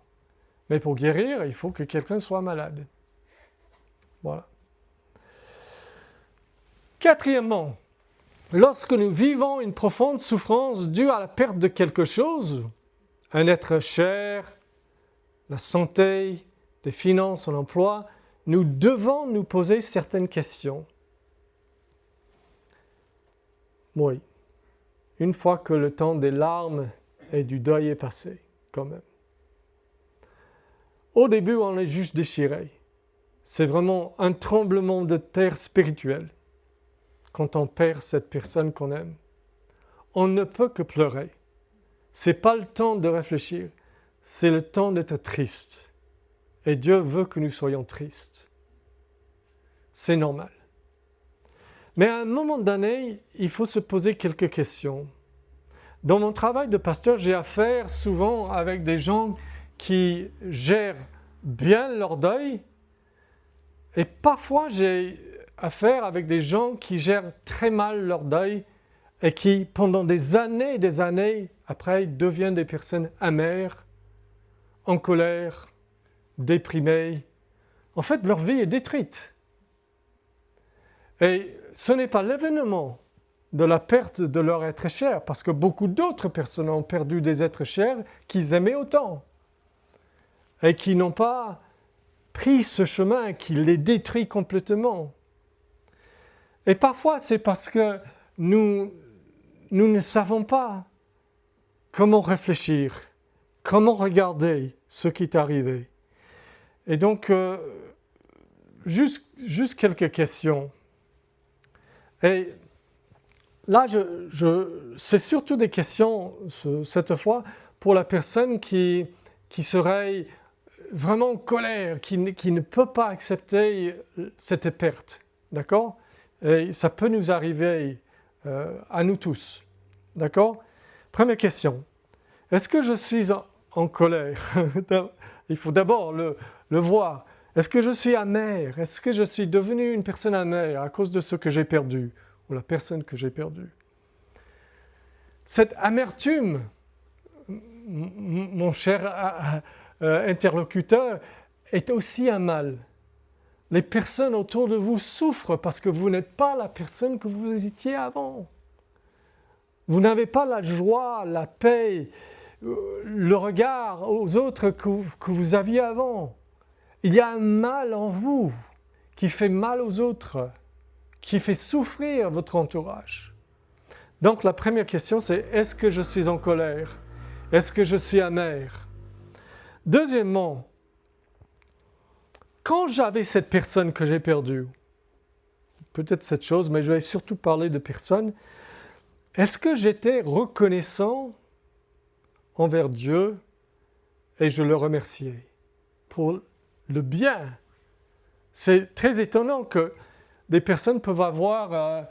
Mais pour guérir, il faut que quelqu'un soit malade. Voilà. Quatrièmement, lorsque nous vivons une profonde souffrance due à la perte de quelque chose, un être cher, la santé, des finances, l'emploi, nous devons nous poser certaines questions. Oui, une fois que le temps des larmes et du deuil est passé, quand même. Au début, on est juste déchiré. C'est vraiment un tremblement de terre spirituel quand on perd cette personne qu'on aime. On ne peut que pleurer. Ce n'est pas le temps de réfléchir. C'est le temps d'être triste. Et Dieu veut que nous soyons tristes. C'est normal. Mais à un moment donné, il faut se poser quelques questions. Dans mon travail de pasteur, j'ai affaire souvent avec des gens qui gèrent bien leur deuil et parfois j'ai affaire avec des gens qui gèrent très mal leur deuil et qui, pendant des années après, deviennent des personnes amères, en colère, déprimées. En fait, leur vie est détruite. Et ce n'est pas l'événement de la perte de leur être cher, parce que beaucoup d'autres personnes ont perdu des êtres chers qu'ils aimaient autant et qui n'ont pas pris ce chemin qui les détruit complètement. Et parfois, c'est parce que nous ne savons pas comment réfléchir, comment regarder ce qui est arrivé. Et donc, juste quelques questions. Et là, c'est surtout des questions, cette fois, pour la personne qui serait vraiment en colère, qui ne peut pas accepter cette perte. D'accord ? Et ça peut nous arriver à nous tous. D'accord ? Première question. Est-ce que je suis en colère ? Il faut d'abord le voir. Est-ce que je suis amer ? Est-ce que je suis devenu une personne amère à cause de ce que j'ai perdu ou la personne que j'ai perdue ? Cette amertume, mon cher interlocuteur, est aussi un mal. Les personnes autour de vous souffrent parce que vous n'êtes pas la personne que vous étiez avant. Vous n'avez pas la joie, la paix, le regard aux autres que vous aviez avant. Il y a un mal en vous qui fait mal aux autres, qui fait souffrir votre entourage. Donc la première question, c'est est-ce que je suis en colère ? Est-ce que je suis amer ? Deuxièmement, quand j'avais cette personne que j'ai perdue, peut-être cette chose, mais je vais surtout parler de personne, est-ce que j'étais reconnaissant envers Dieu et je le remerciais pour le bien? C'est très étonnant que des personnes peuvent avoir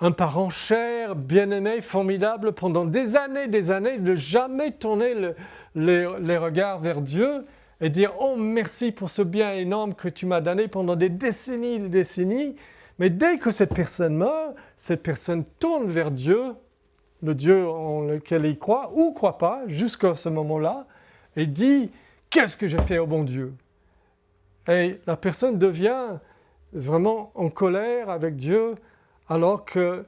un parent cher, bien-aimé, formidable pendant des années, ne jamais tourner les regards vers Dieu et dire « Oh, merci pour ce bien énorme que tu m'as donné pendant des décennies. » Mais dès que cette personne meurt, cette personne tourne vers Dieu, le Dieu en lequel il croit ou ne croit pas, jusqu'à ce moment-là, et dit « Qu'est-ce que j'ai fait au bon Dieu ?» Et la personne devient vraiment en colère avec Dieu, alors que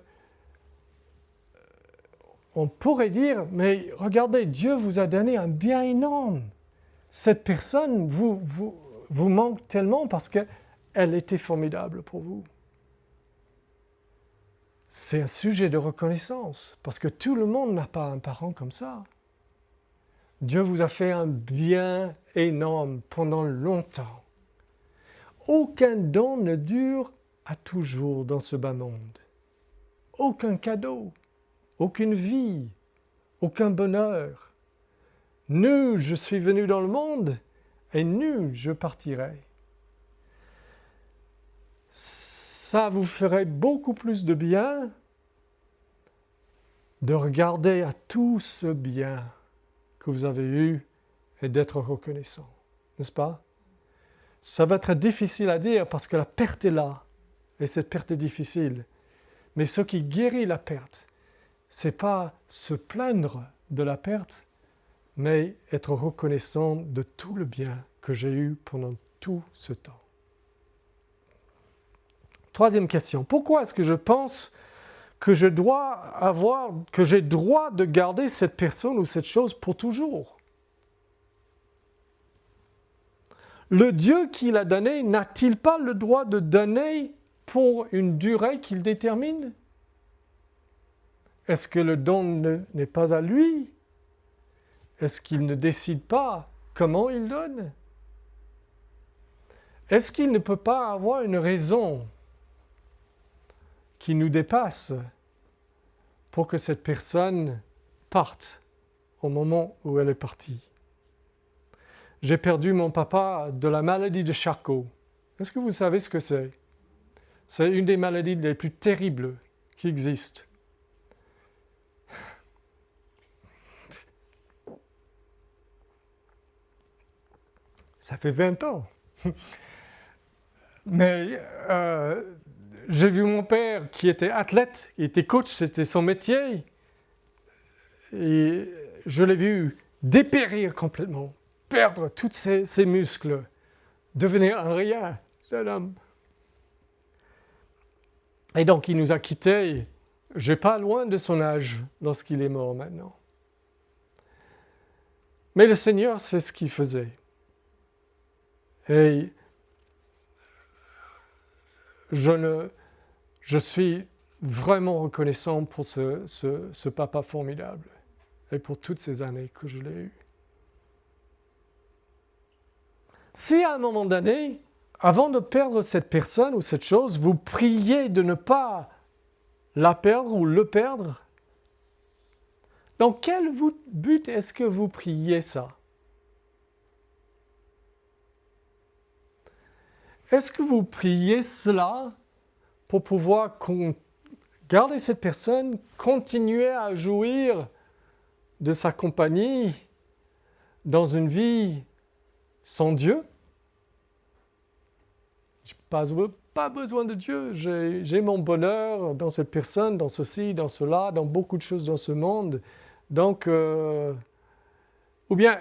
on pourrait dire « Mais regardez, Dieu vous a donné un bien énorme. Cette personne vous manque tellement parce qu'elle était formidable pour vous. » C'est un sujet de reconnaissance, parce que tout le monde n'a pas un parent comme ça. Dieu vous a fait un bien énorme pendant longtemps. Aucun don ne dure à toujours dans ce bas monde. Aucun cadeau, aucune vie, aucun bonheur. Nu, je suis venu dans le monde, et nu, je partirai. Ça vous ferait beaucoup plus de bien de regarder à tout ce bien que vous avez eu et d'être reconnaissant, n'est-ce pas? Ça va être difficile à dire parce que la perte est là et cette perte est difficile. Mais ce qui guérit la perte, c'est pas se plaindre de la perte, mais être reconnaissant de tout le bien que j'ai eu pendant tout ce temps. Troisième question, pourquoi est-ce que je pense que j'ai droit de garder cette personne ou cette chose pour toujours? Le Dieu qui l'a donné n'a-t-il pas le droit de donner pour une durée qu'il détermine? Est-ce que le don n'est pas à lui? Est-ce qu'il ne décide pas comment il donne? Est-ce qu'il ne peut pas avoir une raison qui nous dépasse pour que cette personne parte au moment où elle est partie? J'ai perdu mon papa de la maladie de Charcot. Est-ce que vous savez ce que c'est? C'est une des maladies les plus terribles qui existent. Ça fait 20 ans. Mais j'ai vu mon père qui était athlète, qui était coach, c'était son métier. Et je l'ai vu dépérir complètement, perdre tous ses muscles, devenir un rien, jeune homme. Et donc il nous a quittés, je n'ai pas loin de son âge lorsqu'il est mort maintenant. Mais le Seigneur sait ce qu'il faisait. Et je suis vraiment reconnaissant pour ce papa formidable et pour toutes ces années que je l'ai eu. Si à un moment donné, avant de perdre cette personne ou cette chose, vous priez de ne pas la perdre ou le perdre, dans quel but est-ce que vous priez ça? Est-ce que vous priez cela pour pouvoir garder cette personne, continuer à jouir de sa compagnie dans une vie sans Dieu? Je n'ai pas besoin de Dieu, j'ai mon bonheur dans cette personne, dans ceci, dans cela, dans beaucoup de choses dans ce monde. Donc, ou bien,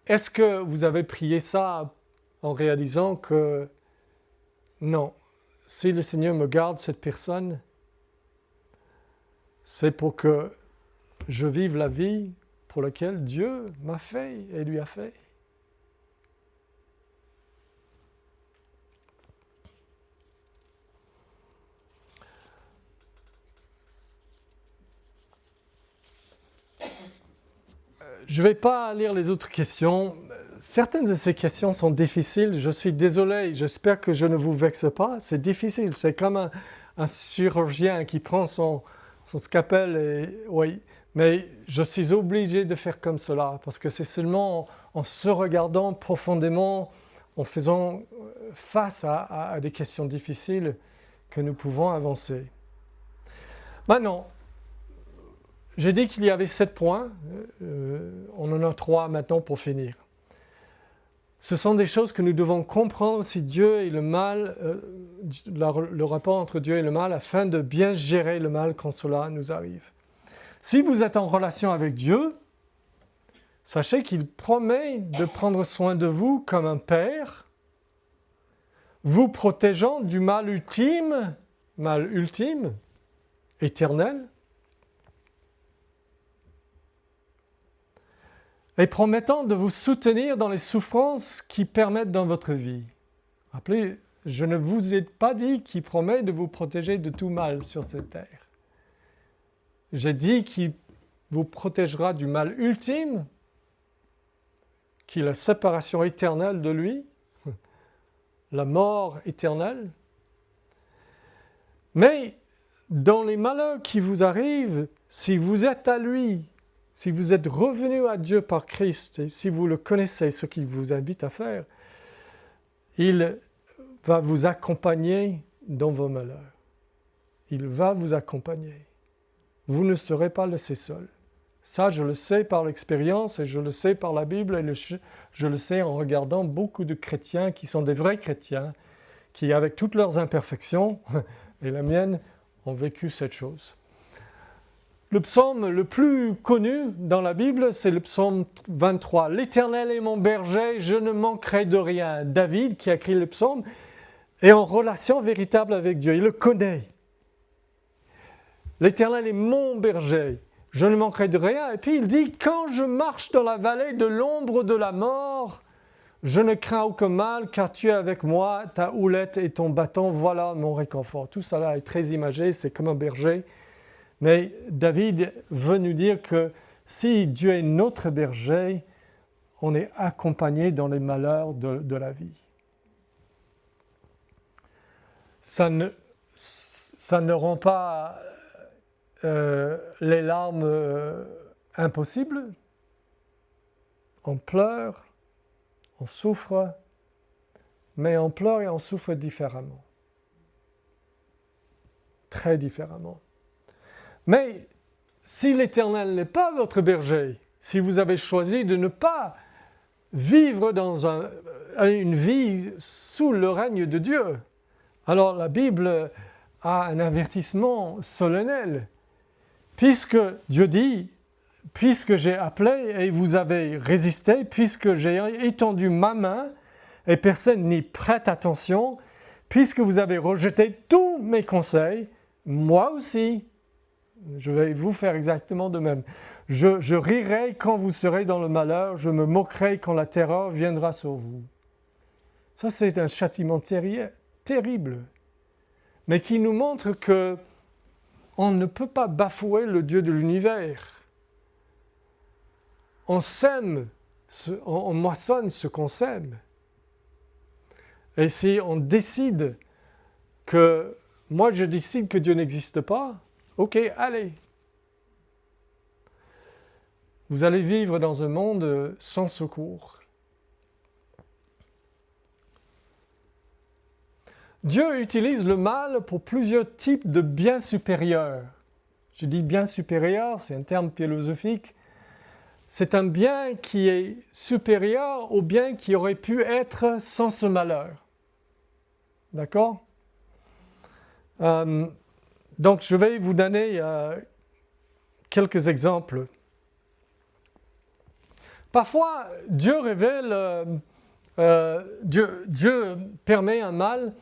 est-ce que vous avez prié ça en réalisant que non, si le Seigneur me garde cette personne, c'est pour que je vive la vie pour laquelle Dieu m'a fait et lui a fait. Je ne vais pas lire les autres questions. Certaines de ces questions sont difficiles. Je suis désolé, j'espère que je ne vous vexe pas. C'est difficile, c'est comme un chirurgien qui prend son scalpel et oui. Mais je suis obligé de faire comme cela parce que c'est seulement en se regardant profondément, en faisant face à des questions difficiles que nous pouvons avancer. Maintenant, j'ai dit qu'il y avait 7 points, on en a 3 maintenant pour finir. Ce sont des choses que nous devons comprendre si Dieu et le mal, le rapport entre Dieu et le mal, afin de bien gérer le mal quand cela nous arrive. Si vous êtes en relation avec Dieu, sachez qu'il promet de prendre soin de vous comme un père, vous protégeant du mal ultime, éternel, et promettant de vous soutenir dans les souffrances qui permettent dans votre vie. Rappelez, je ne vous ai pas dit qu'il promet de vous protéger de tout mal sur cette terre. J'ai dit qu'il vous protégera du mal ultime, qui est la séparation éternelle de lui, la mort éternelle. Mais dans les malheurs qui vous arrivent, si vous êtes à lui, si vous êtes revenu à Dieu par Christ, et si vous le connaissez, ce qu'il vous invite à faire, il va vous accompagner dans vos malheurs. Il va vous accompagner. Vous ne serez pas laissé seul. Ça, je le sais par l'expérience et je le sais par la Bible et je le sais en regardant beaucoup de chrétiens qui sont des vrais chrétiens, qui, avec toutes leurs imperfections, et la mienne, ont vécu cette chose. Le psaume le plus connu dans la Bible, c'est le psaume 23. « L'Éternel est mon berger, je ne manquerai de rien. » David, qui a écrit le psaume, est en relation véritable avec Dieu. Il le connaît. L'Éternel est mon berger, je ne manquerai de rien. Et puis il dit « Quand je marche dans la vallée de l'ombre de la mort, je ne crains aucun mal, car tu es avec moi, ta houlette et ton bâton, voilà mon réconfort. » Tout cela est très imagé, c'est comme un berger. Mais David veut nous dire que si Dieu est notre berger, on est accompagné dans les malheurs de la vie. Ça ne rend pas les larmes impossibles. On pleure, on souffre, mais on pleure et on souffre différemment. très différemment. Mais si l'Éternel n'est pas votre berger, si vous avez choisi de ne pas vivre dans une vie sous le règne de Dieu, alors la Bible a un avertissement solennel. Puisque Dieu dit, puisque j'ai appelé et vous avez résisté, puisque j'ai étendu ma main et personne n'y prête attention, puisque vous avez rejeté tous mes conseils, moi aussi, je vais vous faire exactement de même. Je rirai quand vous serez dans le malheur, je me moquerai quand la terreur viendra sur vous. Ça, c'est un châtiment terrible, mais qui nous montre que on ne peut pas bafouer le Dieu de l'univers. On sème, on moissonne ce qu'on sème. Et si on décide que, moi je décide que Dieu n'existe pas, ok, allez. Vous allez vivre dans un monde sans secours. Dieu utilise le mal pour plusieurs types de biens supérieurs. Je dis bien supérieur, c'est un terme philosophique. C'est un bien qui est supérieur au bien qui aurait pu être sans ce malheur. D'accord ? Donc, je vais vous donner quelques exemples. Parfois, Dieu révèle, Dieu permet un mal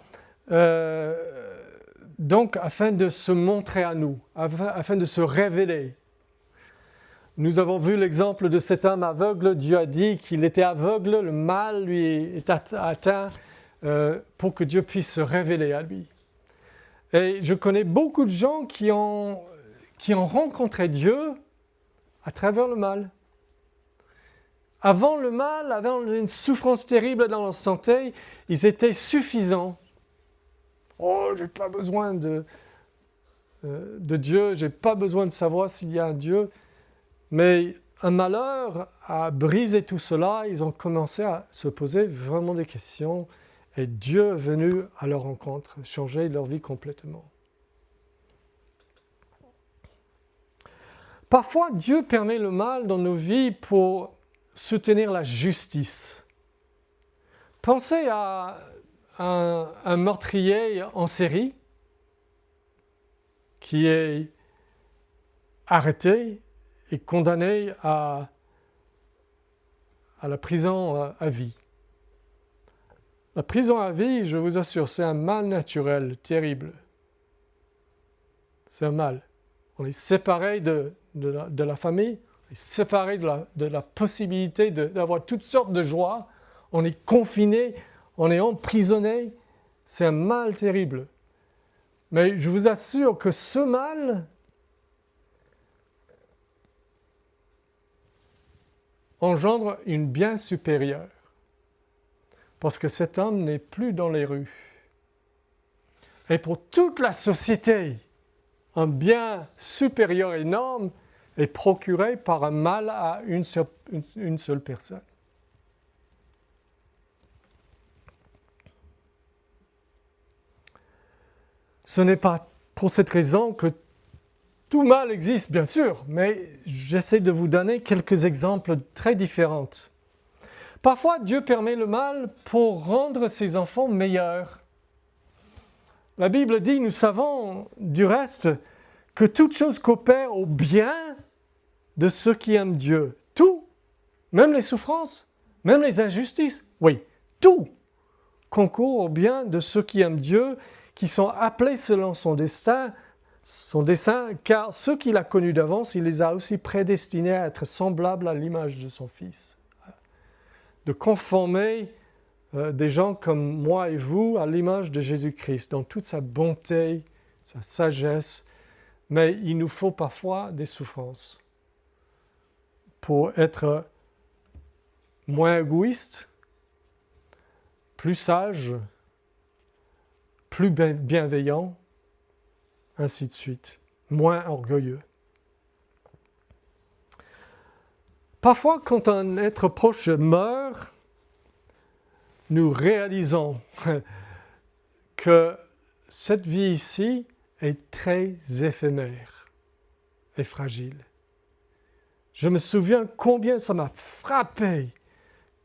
donc afin de se montrer à nous, afin de se révéler. Nous avons vu l'exemple de cet homme aveugle. Dieu a dit qu'il était aveugle, le mal lui est atteint pour que Dieu puisse se révéler à lui. Et je connais beaucoup de gens qui ont rencontré Dieu à travers le mal. Avant le mal, avant une souffrance terrible dans leur santé, ils étaient suffisants. Oh, j'ai pas besoin de Dieu, j'ai pas besoin de savoir s'il y a un Dieu. Mais un malheur a brisé tout cela, ils ont commencé à se poser vraiment des questions et Dieu est venu à leur rencontre, changer leur vie complètement. Parfois, Dieu permet le mal dans nos vies pour soutenir la justice. Pensez à un meurtrier en série qui est arrêté et condamné à la prison à vie. La prison à vie, je vous assure, c'est un mal naturel terrible. C'est un mal. On est séparé de la famille, on est séparé de la possibilité d'avoir toutes sortes de joies, on est confiné, on est emprisonné, c'est un mal terrible. Mais je vous assure que ce mal engendre une bien supérieure. Parce que cet homme n'est plus dans les rues. Et pour toute la société, un bien supérieur énorme est procuré par un mal à une seule personne. Ce n'est pas pour cette raison que tout mal existe, bien sûr, mais j'essaie de vous donner quelques exemples très différents. Parfois, Dieu permet le mal pour rendre ses enfants meilleurs. La Bible dit, nous savons du reste, que toute chose coopère au bien de ceux qui aiment Dieu. Tout, même les souffrances, même les injustices, oui, tout concourt au bien de ceux qui aiment Dieu, qui sont appelés selon son dessein, car ceux qu'il a connus d'avance, il les a aussi prédestinés à être semblables à l'image de son Fils. De conformer des gens comme moi et vous à l'image de Jésus-Christ, dans toute sa bonté, sa sagesse, mais il nous faut parfois des souffrances pour être moins égoïste, plus sage, plus bienveillant, ainsi de suite, moins orgueilleux. Parfois, quand un être proche meurt, nous réalisons que cette vie ici est très éphémère et fragile. Je me souviens combien ça m'a frappé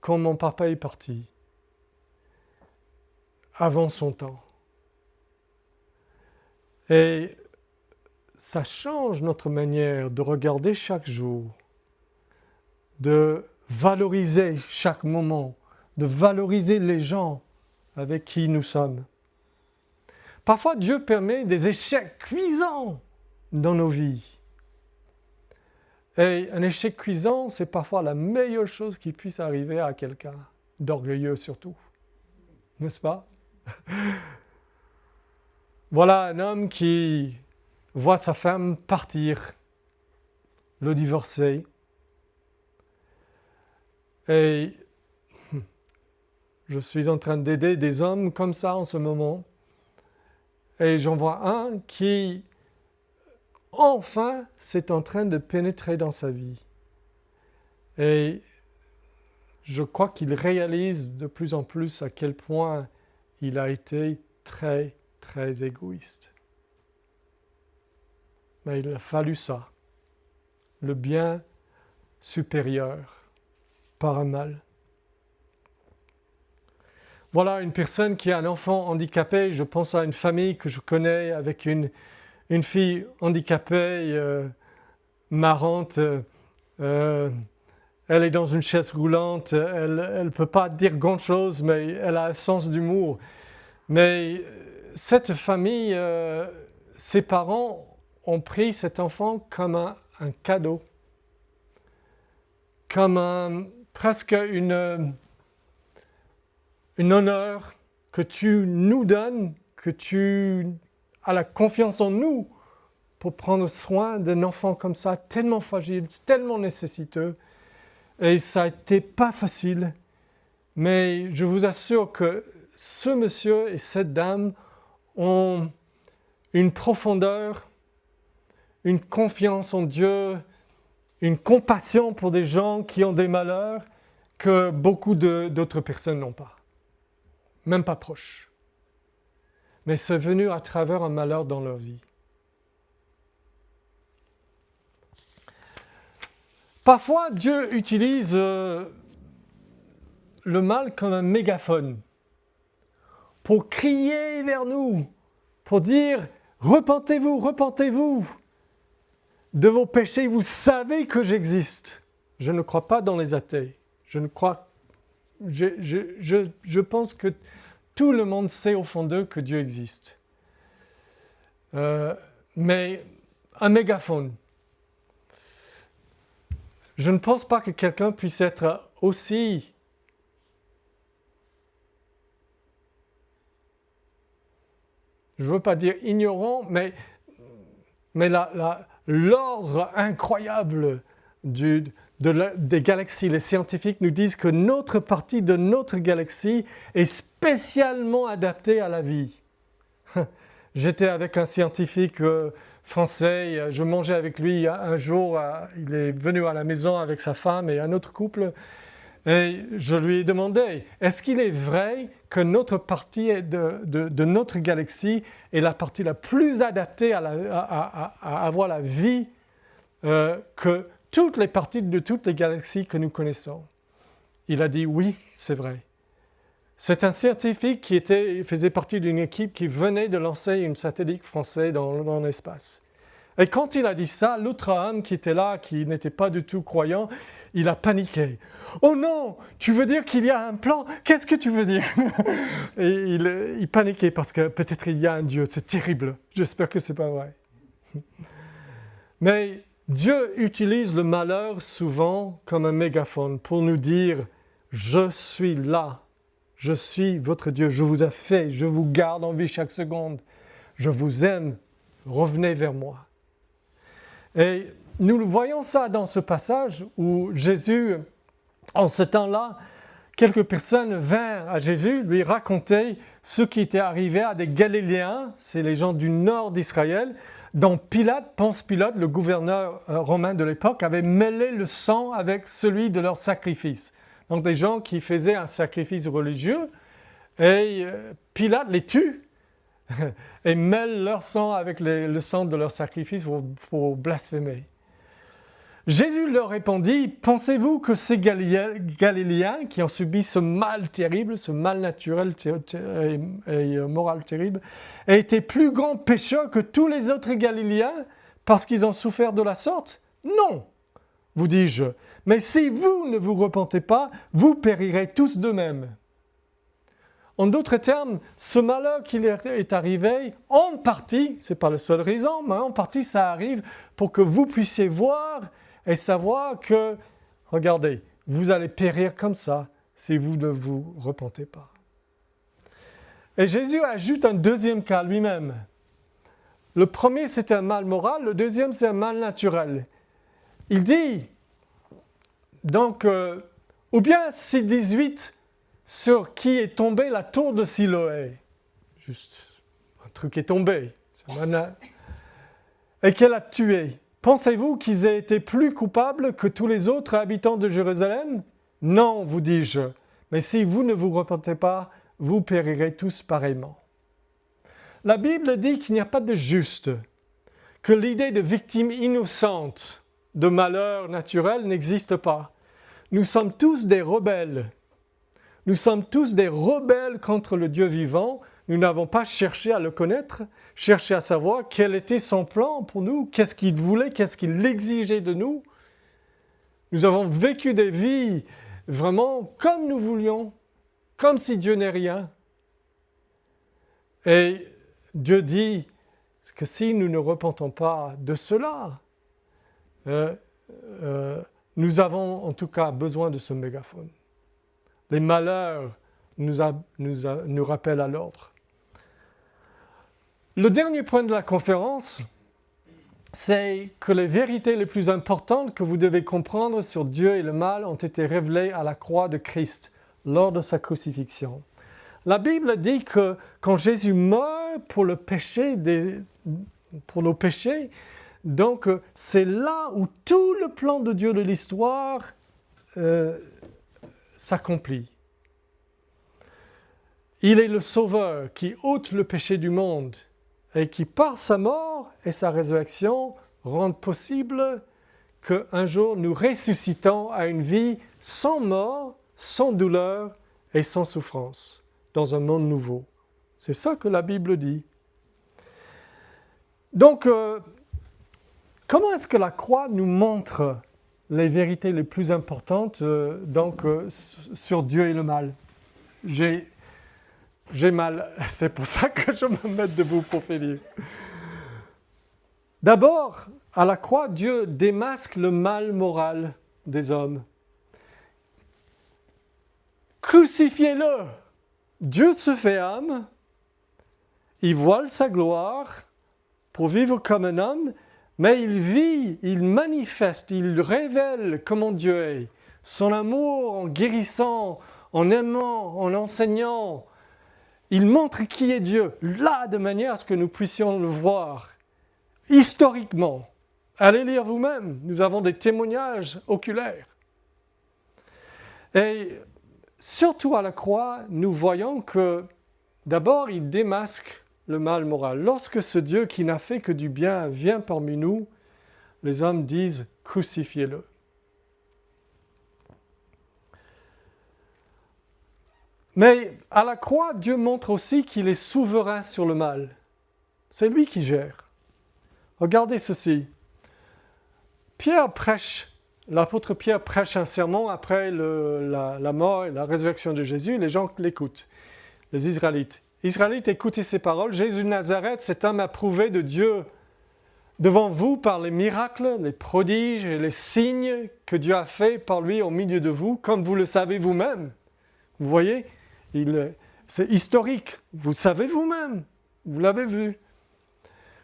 quand mon papa est parti, avant son temps. Et ça change notre manière de regarder chaque jour, de valoriser chaque moment, de valoriser les gens avec qui nous sommes. Parfois, Dieu permet des échecs cuisants dans nos vies. Et un échec cuisant, c'est parfois la meilleure chose qui puisse arriver à quelqu'un, d'orgueilleux surtout. N'est-ce pas? Voilà un homme qui voit sa femme partir, le divorcer. Et je suis en train d'aider des hommes comme ça en ce moment. Et j'en vois un qui, enfin, c'est en train de pénétrer dans sa vie. Et je crois qu'il réalise de plus en plus à quel point il a été très, très égoïste. Mais il a fallu ça, le bien supérieur par un mal. Voilà une personne qui a un enfant handicapé. Je pense à une famille que je connais avec une fille handicapée, marrante. Elle est dans une chaise roulante. Elle ne peut pas dire grand-chose, mais elle a un sens d'humour. Mais cette famille, ses parents ont pris cet enfant comme un cadeau, comme presque un honneur que tu nous donnes, que tu as la confiance en nous pour prendre soin d'un enfant comme ça, tellement fragile, tellement nécessiteux. Et ça n'a été pas facile, mais je vous assure que ce monsieur et cette dame ont une profondeur, une confiance en Dieu, une compassion pour des gens qui ont des malheurs que beaucoup d'autres personnes n'ont pas. Même pas proches. Mais c'est venu à travers un malheur dans leur vie. Parfois, Dieu utilise le mal comme un mégaphone pour crier vers nous, pour dire « Repentez-vous, repentez-vous de vos péchés, vous savez que j'existe. » Je ne crois pas dans les athées. Je pense que tout le monde sait au fond d'eux que Dieu existe. Mais un mégaphone. Je ne pense pas que quelqu'un puisse être aussi je ne veux pas dire ignorant, mais l'ordre incroyable des galaxies. Les scientifiques nous disent que notre partie de notre galaxie est spécialement adaptée à la vie. J'étais avec un scientifique français, je mangeais avec lui un jour, il est venu à la maison avec sa femme et un autre couple, et je lui ai demandé, est-ce qu'il est vrai que notre partie de notre galaxie est la partie la plus adaptée à avoir la vie que toutes les parties de toutes les galaxies que nous connaissons? Il a dit oui, c'est vrai. C'est un scientifique qui faisait partie d'une équipe qui venait de lancer un satellite français dans l'espace. Et quand il a dit ça, l'autre homme qui était là, qui n'était pas du tout croyant, il a paniqué. « Oh non, tu veux dire qu'il y a un plan? Qu'est-ce que tu veux dire ?» Et il paniquait parce que peut-être il y a un Dieu, c'est terrible. J'espère que ce n'est pas vrai. Mais Dieu utilise le malheur souvent comme un mégaphone pour nous dire « Je suis là, je suis votre Dieu, je vous ai fait, je vous garde en vie chaque seconde, je vous aime, revenez vers moi. » Et nous voyons ça dans ce passage où Jésus, en ce temps-là, quelques personnes vinrent à Jésus lui raconter ce qui était arrivé à des Galiléens, c'est les gens du nord d'Israël, dont Ponce Pilate, le gouverneur romain de l'époque, avait mêlé le sang avec celui de leur sacrifice. Donc des gens qui faisaient un sacrifice religieux, et Pilate les tue. et mêlent leur sang avec le sang de leur sacrifice pour blasphémer. Jésus leur répondit, « Pensez-vous que ces Galiléens qui ont subi ce mal terrible, ce mal naturel et moral terrible, aient été plus grands pécheurs que tous les autres Galiléens parce qu'ils ont souffert de la sorte? Non, vous dis-je, mais si vous ne vous repentez pas, vous périrez tous de même. » En d'autres termes, ce malheur qui est arrivé, en partie, ce n'est pas la seule raison, mais en partie ça arrive pour que vous puissiez voir et savoir que, regardez, vous allez périr comme ça si vous ne vous repentez pas. Et Jésus ajoute un deuxième cas lui-même. Le premier, c'est un mal moral, le deuxième, c'est un mal naturel. Il dit, donc, ou bien c'est 18 sur qui est tombée la tour de Siloé. Juste un truc est tombé. Et qu'elle a tué. Pensez-vous qu'ils aient été plus coupables que tous les autres habitants de Jérusalem? Non, vous dis-je, mais si vous ne vous repentez pas, vous périrez tous pareillement. La Bible dit qu'il n'y a pas de juste, que l'idée de victime innocente de malheur naturel n'existe pas. Nous sommes tous des rebelles. Nous sommes tous des rebelles contre le Dieu vivant. Nous n'avons pas cherché à le connaître, cherché à savoir quel était son plan pour nous, qu'est-ce qu'il voulait, qu'est-ce qu'il exigeait de nous. Nous avons vécu des vies vraiment comme nous voulions, comme si Dieu n'est rien. Et Dieu dit que si nous ne repentons pas de cela, nous avons en tout cas besoin de ce mégaphone. Les malheurs nous rappellent à l'ordre. Le dernier point de la conférence, c'est que les vérités les plus importantes que vous devez comprendre sur Dieu et le mal ont été révélées à la croix de Christ lors de sa crucifixion. La Bible dit que quand Jésus meurt pour nos péchés, donc c'est là où tout le plan de Dieu de l'histoire s'accomplit. Il est le Sauveur qui ôte le péché du monde et qui, par sa mort et sa résurrection, rend possible qu'un jour nous ressuscitons à une vie sans mort, sans douleur et sans souffrance, dans un monde nouveau. C'est ça que la Bible dit. Donc, comment est-ce que la croix nous montre les vérités les plus importantes sur Dieu et le mal? J'ai mal, c'est pour ça que je me mets debout pour finir. D'abord, à la croix, Dieu démasque le mal moral des hommes. Crucifiez-le! Dieu se fait homme, il voile sa gloire pour vivre comme un homme, mais il vit, il manifeste, il révèle comment Dieu est. Son amour en guérissant, en aimant, en enseignant. Il montre qui est Dieu, là, de manière à ce que nous puissions le voir, historiquement. Allez lire vous-même, nous avons des témoignages oculaires. Et surtout à la croix, nous voyons que, d'abord, il démasque le mal moral. Lorsque ce Dieu qui n'a fait que du bien vient parmi nous, les hommes disent « crucifiez-le ». Mais à la croix, Dieu montre aussi qu'il est souverain sur le mal. C'est lui qui gère. Regardez ceci. L'apôtre Pierre prêche un sermon après la mort et la résurrection de Jésus. Les gens l'écoutent, les Israélites. Israélites, écoutez ces paroles. Jésus de Nazareth, cet homme approuvé de Dieu devant vous par les miracles, les prodiges et les signes que Dieu a fait par lui au milieu de vous, comme vous le savez vous-même. Vous voyez ? C'est historique, vous le savez vous-même, vous l'avez vu.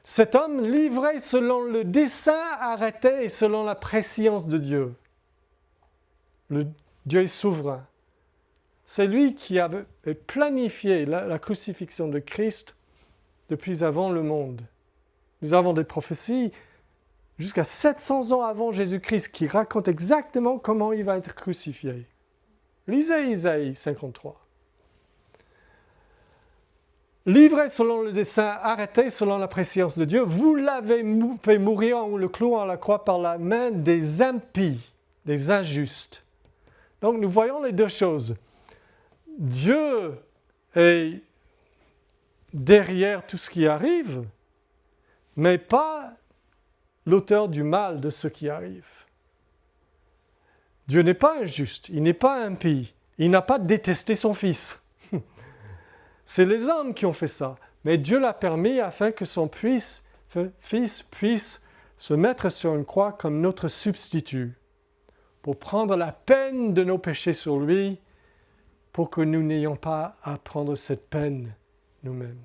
Cet homme livré selon le dessein arrêté et selon la prescience de Dieu. Dieu est souverain. C'est lui qui avait planifié la crucifixion de Christ depuis avant le monde. Nous avons des prophéties jusqu'à 700 ans avant Jésus-Christ qui racontent exactement comment il va être crucifié. Lisez Isaïe 53. livré selon le dessein, arrêté selon la préscience de Dieu, vous l'avez fait mourir en le clouant à la croix par la main des impies, des injustes. Donc nous voyons les deux choses. Dieu est derrière tout ce qui arrive, mais pas l'auteur du mal de ce qui arrive. Dieu n'est pas injuste, il n'est pas impie, il n'a pas détesté son fils. C'est les hommes qui ont fait ça, mais Dieu l'a permis afin que son fils puisse se mettre sur une croix comme notre substitut, pour prendre la peine de nos péchés sur lui, pour que nous n'ayons pas à prendre cette peine nous-mêmes.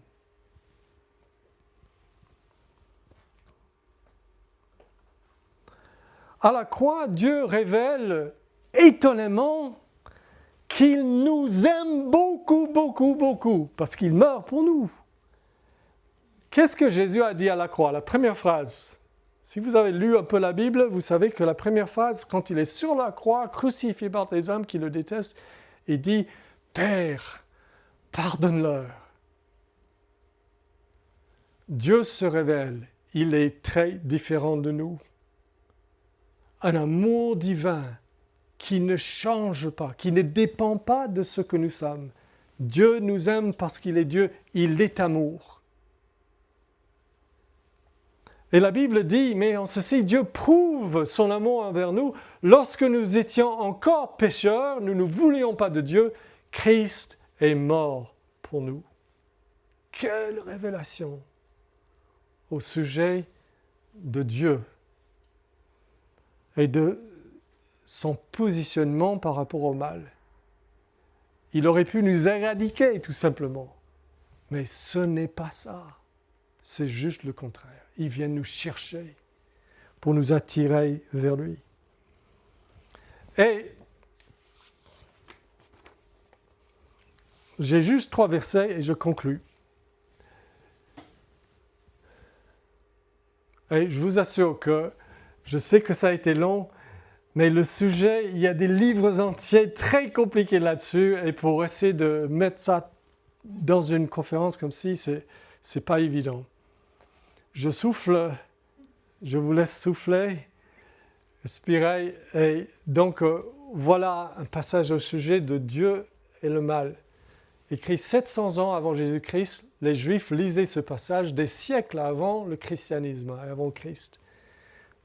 À la croix, Dieu révèle étonnamment qu'il nous aime beaucoup, beaucoup, beaucoup, parce qu'il meurt pour nous. Qu'est-ce que Jésus a dit à la croix? La première phrase. Si vous avez lu un peu la Bible, vous savez que la première phrase, quand il est sur la croix, crucifié par des hommes qui le détestent, il dit « Père, pardonne-leur ». Dieu se révèle, il est très différent de nous. Un amour divin qui ne change pas, qui ne dépend pas de ce que nous sommes. Dieu nous aime parce qu'il est Dieu, il est amour. Et la Bible dit, mais en ceci, Dieu prouve son amour envers nous. Lorsque nous étions encore pécheurs, nous ne voulions pas de Dieu, Christ est mort pour nous. Quelle révélation au sujet de Dieu et de son positionnement par rapport au mal. Il aurait pu nous éradiquer tout simplement, mais ce n'est pas ça. C'est juste le contraire. Il vient nous chercher pour nous attirer vers lui. Et j'ai juste 3 versets et je conclus. Et je vous assure que je sais que ça a été long, mais le sujet, il y a des livres entiers très compliqués là-dessus, et pour essayer de mettre ça dans une conférence comme ci, c'est pas évident. Je souffle, je vous laisse souffler, respirer, et donc voilà un passage au sujet de Dieu et le mal. Écrit 700 ans avant Jésus-Christ, les Juifs lisaient ce passage des siècles avant le christianisme, avant Christ.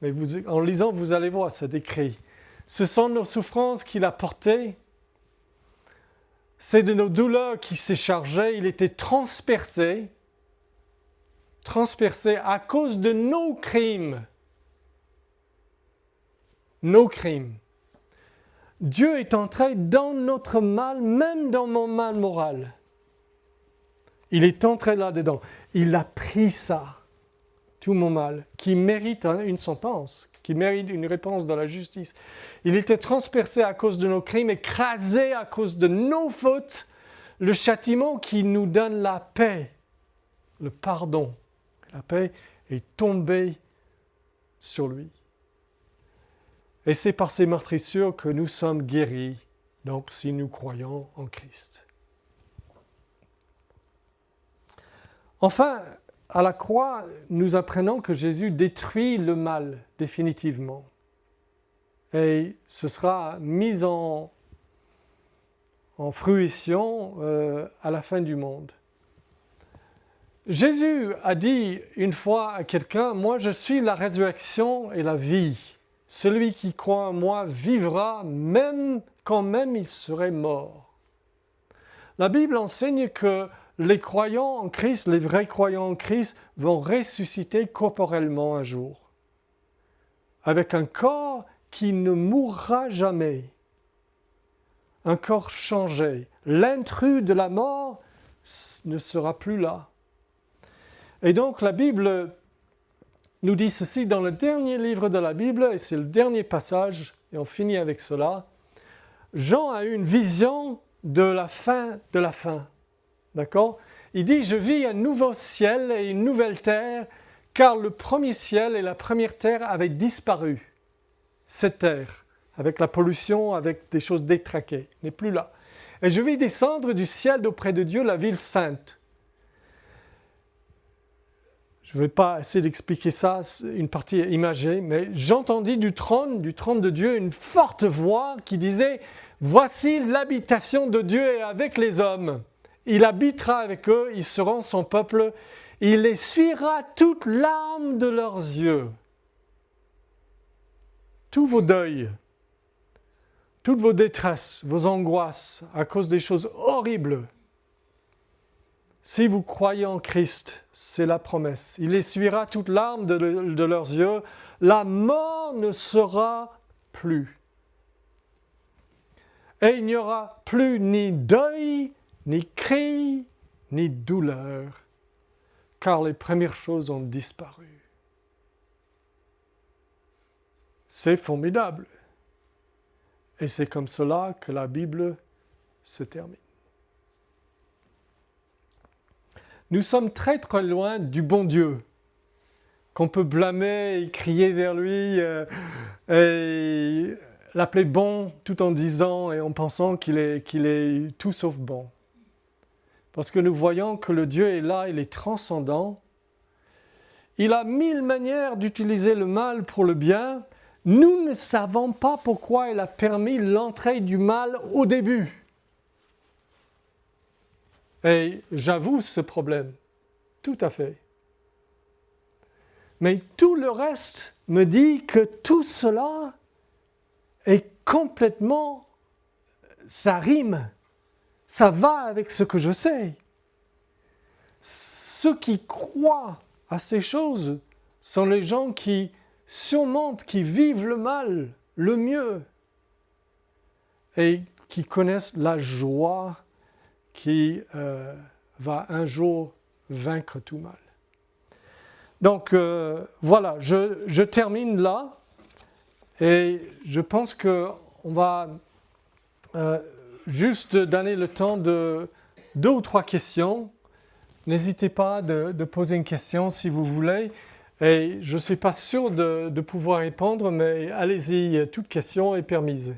Mais en lisant, vous allez voir, c'est décrit. Ce sont nos souffrances qu'il a portées. C'est de nos douleurs qu'il s'est chargé. Il était transpercé à cause de nos crimes. Nos crimes. Dieu est entré dans notre mal, même dans mon mal moral. Il est entré là-dedans. Il a pris ça, tout mon mal, qui mérite une sentence, qui mérite une réponse dans la justice. Il était transpercé à cause de nos crimes, écrasé à cause de nos fautes, le châtiment qui nous donne la paix, le pardon. La paix est tombée sur lui. Et c'est par ces meurtrissures que nous sommes guéris, donc si nous croyons en Christ. Enfin, à la croix, nous apprenons que Jésus détruit le mal définitivement. Et ce sera mis en fruition à la fin du monde. Jésus a dit une fois à quelqu'un, « Moi, je suis la résurrection et la vie. Celui qui croit en moi vivra même quand même il serait mort. » La Bible enseigne que les croyants en Christ, les vrais croyants en Christ, vont ressusciter corporellement un jour, avec un corps qui ne mourra jamais, un corps changé. L'intrus de la mort ne sera plus là. Et donc la Bible nous dit ceci dans le dernier livre de la Bible, et c'est le dernier passage, et on finit avec cela. Jean a eu une vision de la fin de la fin. D'accord? Il dit « Je vis un nouveau ciel et une nouvelle terre, car le premier ciel et la première terre avaient disparu. » Cette terre, avec la pollution, avec des choses détraquées, n'est plus là. « Et je vis descendre du ciel d'auprès de Dieu la ville sainte. je ne vais pas essayer d'expliquer ça, c'est une partie imagée, mais j'entendis du trône de Dieu, une forte voix qui disait « Voici l'habitation de Dieu est avec les hommes. Il habitera avec eux, ils seront son peuple. Il essuiera toute larme de leurs yeux. » Tous vos deuils, toutes vos détresses, vos angoisses à cause des choses horribles. Si vous croyez en Christ, c'est la promesse. Il essuiera toute larme de leurs yeux. La mort ne sera plus. Et il n'y aura plus ni deuil, ni cri, ni douleur, car les premières choses ont disparu. C'est formidable. Et c'est comme cela que la Bible se termine. Nous sommes très très loin du bon Dieu, qu'on peut blâmer et crier vers lui et l'appeler bon tout en disant et en pensant qu'il est tout sauf bon. Parce que nous voyons que le Dieu est là, il est transcendant. Il a 1000 manières d'utiliser le mal pour le bien. Nous ne savons pas pourquoi il a permis l'entrée du mal au début. Et j'avoue ce problème, tout à fait. Mais tout le reste me dit que tout cela est complètement, ça rime, ça va avec ce que je sais. Ceux qui croient à ces choses sont les gens qui surmontent, qui vivent le mal le mieux et qui connaissent la joie qui va un jour vaincre tout mal. Donc voilà, je termine là et je pense qu'on va juste donner le temps de 2 ou 3 questions. N'hésitez pas de poser une question si vous voulez. Et je ne suis pas sûr de pouvoir répondre, mais allez-y, toute question est permise.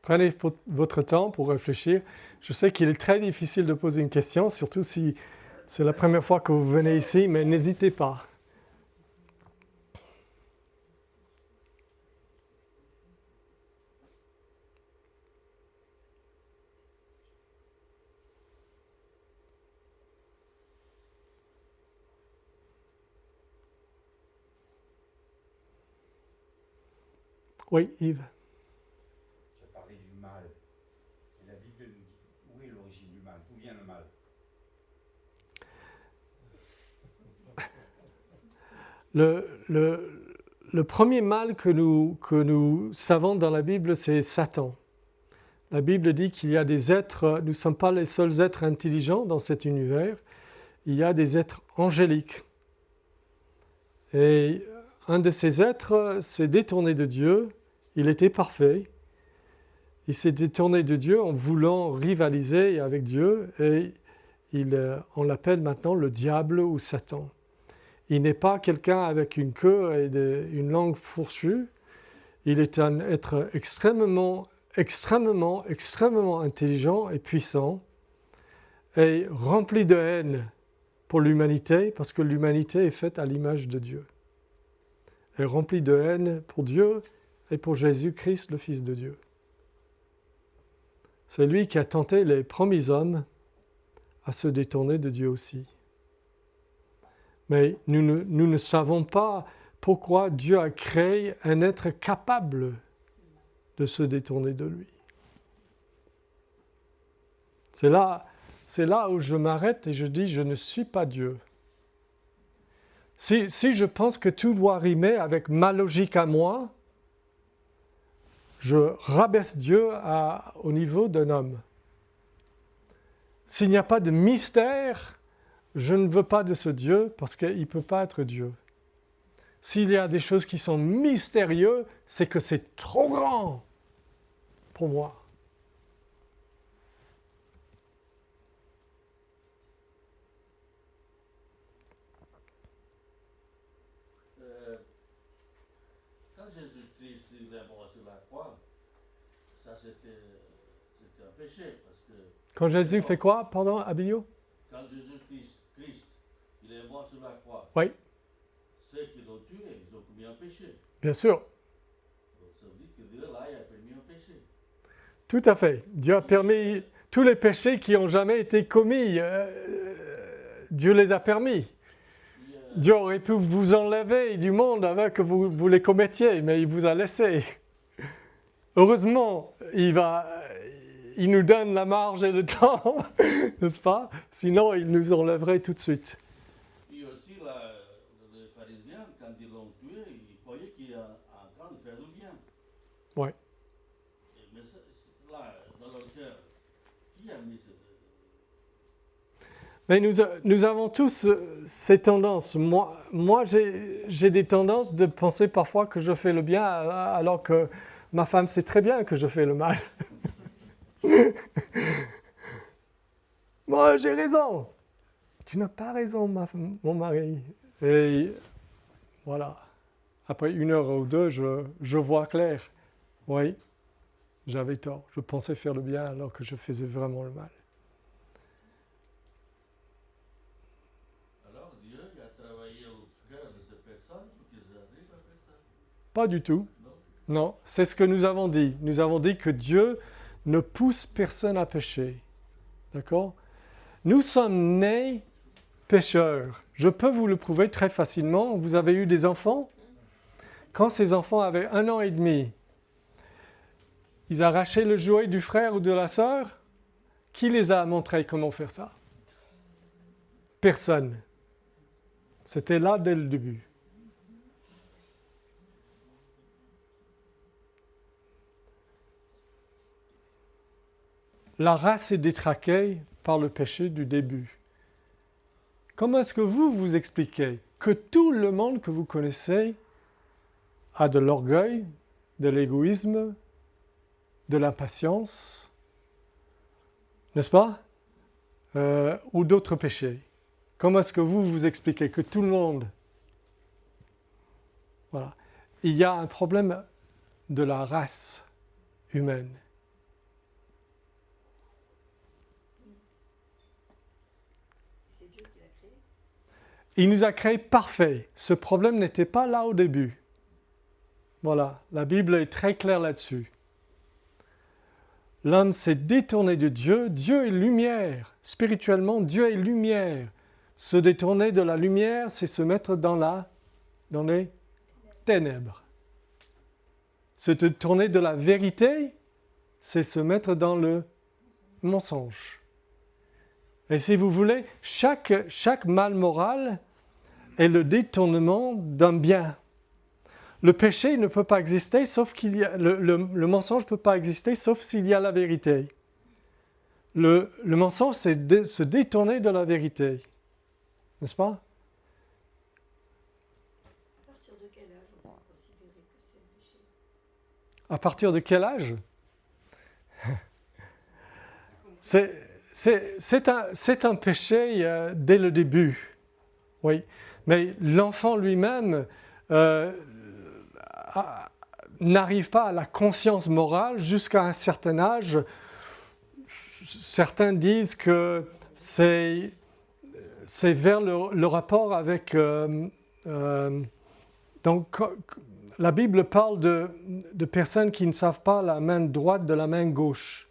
Prenez votre temps pour réfléchir. Je sais qu'il est très difficile de poser une question, surtout si c'est la première fois que vous venez ici, mais n'hésitez pas. Oui, Yves. Le premier mal que nous savons dans la Bible, c'est Satan. La Bible dit qu'il y a des êtres, nous ne sommes pas les seuls êtres intelligents dans cet univers, il y a des êtres angéliques. Et un de ces êtres s'est détourné de Dieu, il était parfait, il s'est détourné de Dieu en voulant rivaliser avec Dieu et on l'appelle maintenant le diable ou Satan. Il n'est pas quelqu'un avec une queue et une langue fourchue. Il est un être extrêmement intelligent et puissant et rempli de haine pour l'humanité parce que l'humanité est faite à l'image de Dieu. Et rempli de haine pour Dieu et pour Jésus-Christ, le Fils de Dieu. C'est lui qui a tenté les premiers hommes à se détourner de Dieu aussi. Mais nous ne savons pas pourquoi Dieu a créé un être capable de se détourner de lui. C'est là où je m'arrête et je dis, je ne suis pas Dieu. Si je pense que tout doit rimer avec ma logique à moi, je rabaisse Dieu au niveau d'un homme. S'il n'y a pas de mystère, je ne veux pas de ce Dieu parce qu'il ne peut pas être Dieu. S'il y a des choses qui sont mystérieuses, c'est que c'est trop grand pour moi. Jésus-Christ il est mort sur la croix, ça c'était un péché. Parce que Quand Jésus fait quoi? Pardon, Abilio? quand Jésus-Christ il est mort sur la croix, Oui, ceux qui l'ont tué, ils ont commis un péché. bien sûr. Donc ça veut dire que Dieu là, il a permis un péché. Tout à fait. Dieu a permis tous les péchés qui n'ont jamais été commis. Dieu les a permis. Dieu aurait pu vous enlever du monde avant que vous les commettiez, mais il vous a laissé. Heureusement, il nous donne la marge et le temps, n'est-ce pas? Sinon, il nous enlèverait tout de suite. Puis aussi, les pharisiens, quand ils l'ont tué, ils croyaient qu'il est en train de faire le bien. Oui. Mais là, dans leur cœur, qui a mis ce... Mais nous avons tous ces tendances. Moi j'ai des tendances de penser parfois que je fais le bien alors que ma femme sait très bien que je fais le mal. Moi j'ai raison. Tu n'as pas raison, mon mari. Et voilà. Après 1 heure ou 2, je vois clair. Oui, j'avais tort. Je pensais faire le bien alors que je faisais vraiment le mal. Alors Dieu il a travaillé au cœur de ces personnes pour qu'ils arrivent à faire ça. Pas du tout. Non. Non, c'est ce que nous avons dit. Nous avons dit que Dieu ne pousse personne à pécher. D'accord? Nous sommes nés pécheurs. Je peux vous le prouver très facilement. Vous avez eu des enfants? Quand ces enfants avaient 1 an et demi, ils arrachaient le jouet du frère ou de la sœur. Qui les a montré comment faire ça? Personne. C'était là dès le début. La race est détraquée par le péché du début. Comment est-ce que vous expliquez que tout le monde que vous connaissez a de l'orgueil, de l'égoïsme, de l'impatience, n'est-ce pas? Ou d'autres péchés? Comment est-ce que vous expliquez que tout le monde... Voilà. Il y a un problème de la race humaine. C'est Dieu qui l'a créé. Il nous a créés parfaits. Ce problème n'était pas là au début. Voilà, la Bible est très claire là-dessus. L'homme s'est détourné de Dieu. Dieu est lumière. Spirituellement, Dieu est lumière. Se détourner de la lumière, c'est se mettre dans les ténèbres. Se détourner de la vérité, c'est se mettre dans le mensonge. Et si vous voulez, chaque mal moral est le détournement d'un bien. Le péché ne peut pas exister sauf qu'il y a... Le mensonge ne peut pas exister sauf s'il y a la vérité. Le mensonge, c'est se détourner de la vérité. N'est-ce pas? À partir de quel âge on peut considérer que c'est le péché? À partir de quel âge? C'est un péché dès le début. Oui. Mais l'enfant lui-même n'arrive pas à la conscience morale jusqu'à un certain âge. Certains disent que c'est vers le rapport avec... donc, la Bible parle de personnes qui ne savent pas la main droite de la main gauche.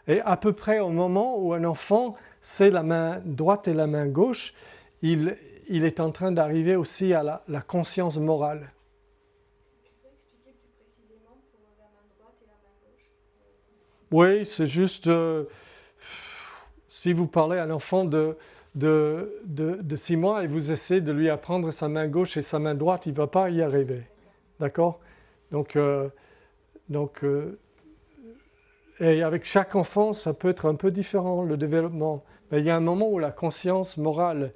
Et à peu près au moment où un enfant sait la main droite et la main gauche, il est en train d'arriver aussi à la conscience morale. Tu peux expliquer plus précisément pour la main droite et la main gauche? Oui, c'est juste... si vous parlez à un enfant de 6 mois et vous essayez de lui apprendre sa main gauche et sa main droite, il ne va pas y arriver. D'accord? Donc, et avec chaque enfant, ça peut être un peu différent, le développement. Mais il y a un moment où la conscience morale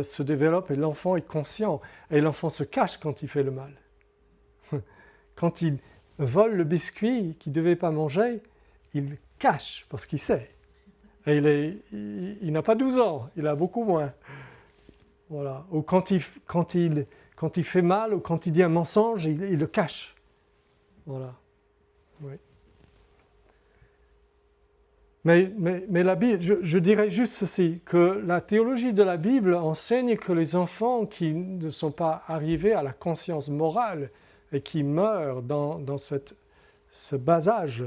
se développe et l'enfant est conscient. Et l'enfant se cache quand il fait le mal. Quand il vole le biscuit qu'il ne devait pas manger, il le cache parce qu'il sait. Et il n'a pas 12 ans, il a beaucoup moins. Voilà. Ou quand il fait mal ou quand il dit un mensonge, il le cache. Voilà. Oui. Mais la Bible, je dirais juste ceci, que la théologie de la Bible enseigne que les enfants qui ne sont pas arrivés à la conscience morale et qui meurent dans ce bas âge,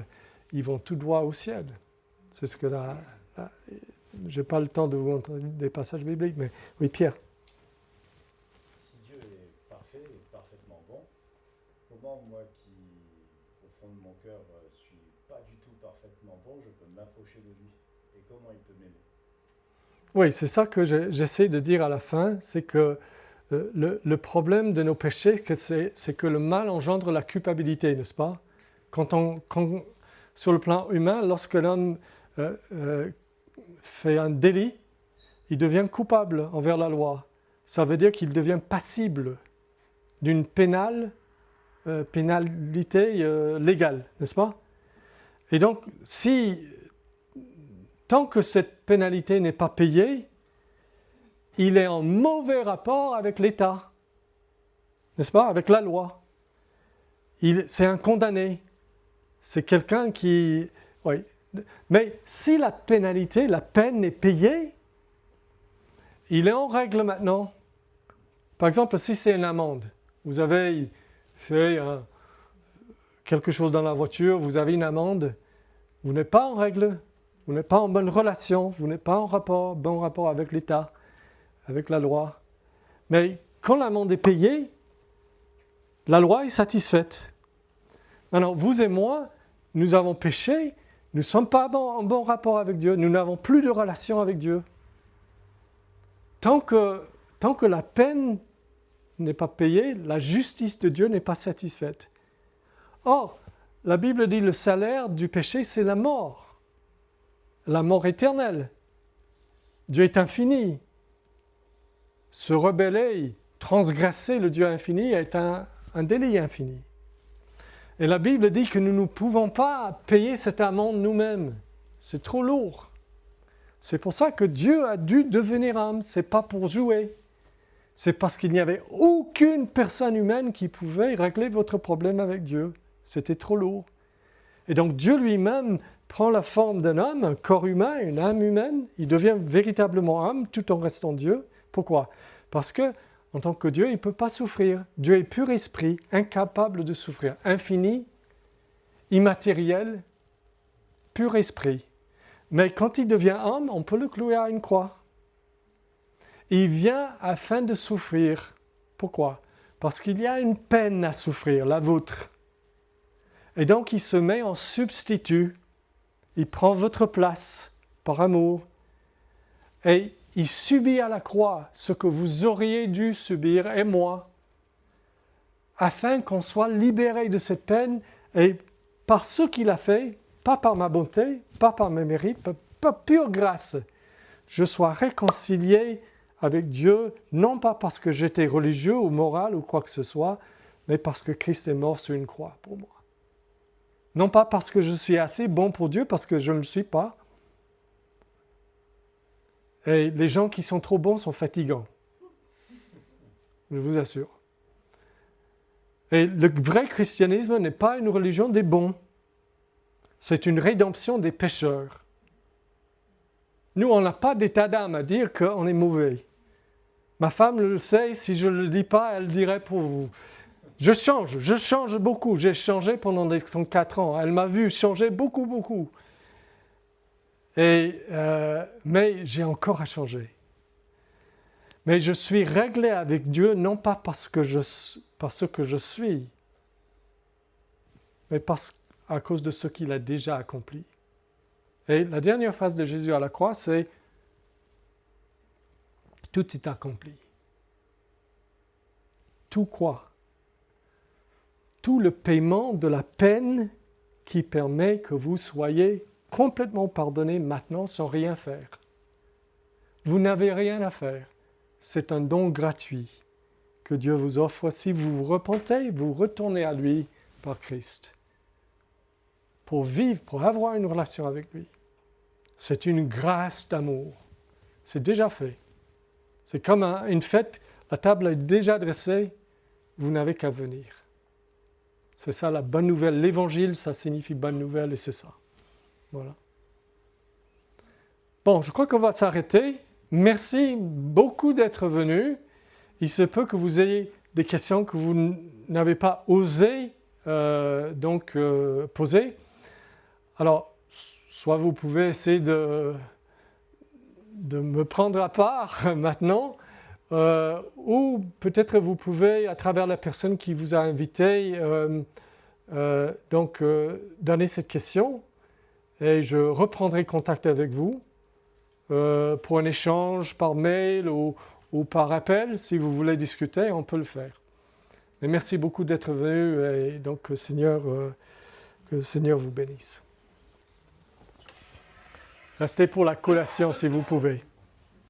ils vont tout droit au ciel. C'est ce que je n'ai pas le temps de vous montrer des passages bibliques, mais oui, Pierre. Si Dieu est parfait et parfaitement bon, comment moi qui, au fond de mon cœur, suis pas du tout parfaitement bon, je peux m'approcher de lui? Et comment il peut m'aimer? Oui, c'est ça que j'essaie de dire à la fin, c'est que le problème de nos péchés, c'est que le mal engendre la culpabilité, n'est-ce pas? Sur le plan humain, lorsque l'homme fait un délit, il devient coupable envers la loi. Ça veut dire qu'il devient passible d'une pénalité légale, n'est-ce pas? Et donc, tant que cette pénalité n'est pas payée, il est en mauvais rapport avec l'État, n'est-ce pas? Avec la loi. C'est un condamné. C'est quelqu'un qui... Oui. Mais si la peine est payée, il est en règle maintenant. Par exemple, si c'est une amende, vous avez fait quelque chose dans la voiture, vous avez une amende, vous n'êtes pas en règle, vous n'êtes pas en bonne relation, vous n'êtes pas en bon rapport avec l'État, avec la loi. Mais quand l'amende est payée, la loi est satisfaite. Maintenant, vous et moi, nous avons péché, nous ne sommes pas en bon rapport avec Dieu, nous n'avons plus de relation avec Dieu. Tant que la peine n'est pas payée, la justice de Dieu n'est pas satisfaite. Or, la Bible dit le salaire du péché, c'est la mort éternelle. Dieu est infini. Se rebeller, transgresser le Dieu infini est un délit infini. Et la Bible dit que nous ne pouvons pas payer cette amende nous-mêmes. C'est trop lourd. C'est pour ça que Dieu a dû devenir homme. Ce n'est pas pour jouer. C'est parce qu'il n'y avait aucune personne humaine qui pouvait régler votre problème avec Dieu. C'était trop lourd. Et donc Dieu lui-même prend la forme d'un homme, un corps humain, une âme humaine. Il devient véritablement homme tout en restant Dieu. Pourquoi? Parce que en tant que Dieu, il ne peut pas souffrir. Dieu est pur esprit, incapable de souffrir. Infini, immatériel, pur esprit. Mais quand il devient homme, on peut le clouer à une croix. Il vient afin de souffrir. Pourquoi? Parce qu'il y a une peine à souffrir, la vôtre. Et donc il se met en substitut. Il prend votre place par amour. Et il subit à la croix ce que vous auriez dû subir, et moi, afin qu'on soit libéré de cette peine, et par ce qu'il a fait, pas par ma bonté, pas par mes mérites, par pure grâce, je sois réconcilié avec Dieu, non pas parce que j'étais religieux ou moral ou quoi que ce soit, mais parce que Christ est mort sur une croix pour moi. Non pas parce que je suis assez bon pour Dieu, parce que je ne le suis pas. Et les gens qui sont trop bons sont fatigants. Je vous assure. Et le vrai christianisme n'est pas une religion des bons. C'est une rédemption des pécheurs. Nous, on n'a pas d'état d'âme à dire qu'on est mauvais. Ma femme le sait, si je ne le dis pas, elle dirait pour vous. Je change beaucoup. J'ai changé pendant 4 ans. Elle m'a vu changer beaucoup. Mais j'ai encore à changer. Mais je suis réglé avec Dieu, non pas parce que je suis, mais à cause de ce qu'il a déjà accompli. Et la dernière phrase de Jésus à la croix, c'est « Tout est accompli ». Tout quoi? Tout le paiement de la peine qui permet que vous soyez complètement pardonné maintenant sans rien faire. Vous n'avez rien à faire. C'est un don gratuit que Dieu vous offre si vous vous repentez, vous retournez à lui par Christ. Pour vivre, pour avoir une relation avec lui. C'est une grâce d'amour. C'est déjà fait. C'est comme une fête, la table est déjà dressée, vous n'avez qu'à venir. C'est ça la bonne nouvelle. L'évangile, ça signifie bonne nouvelle et c'est ça. Voilà. Bon, je crois qu'on va s'arrêter. Merci beaucoup d'être venu. Il se peut que vous ayez des questions que vous n'avez pas osé poser. Alors, soit vous pouvez essayer de me prendre à part maintenant, ou peut-être vous pouvez, à travers la personne qui vous a invité, donner cette question et je reprendrai contact avec vous pour un échange par mail ou par appel. Si vous voulez discuter, on peut le faire. Mais merci beaucoup d'être venu et donc que le Seigneur vous bénisse. Restez pour la collation si vous pouvez.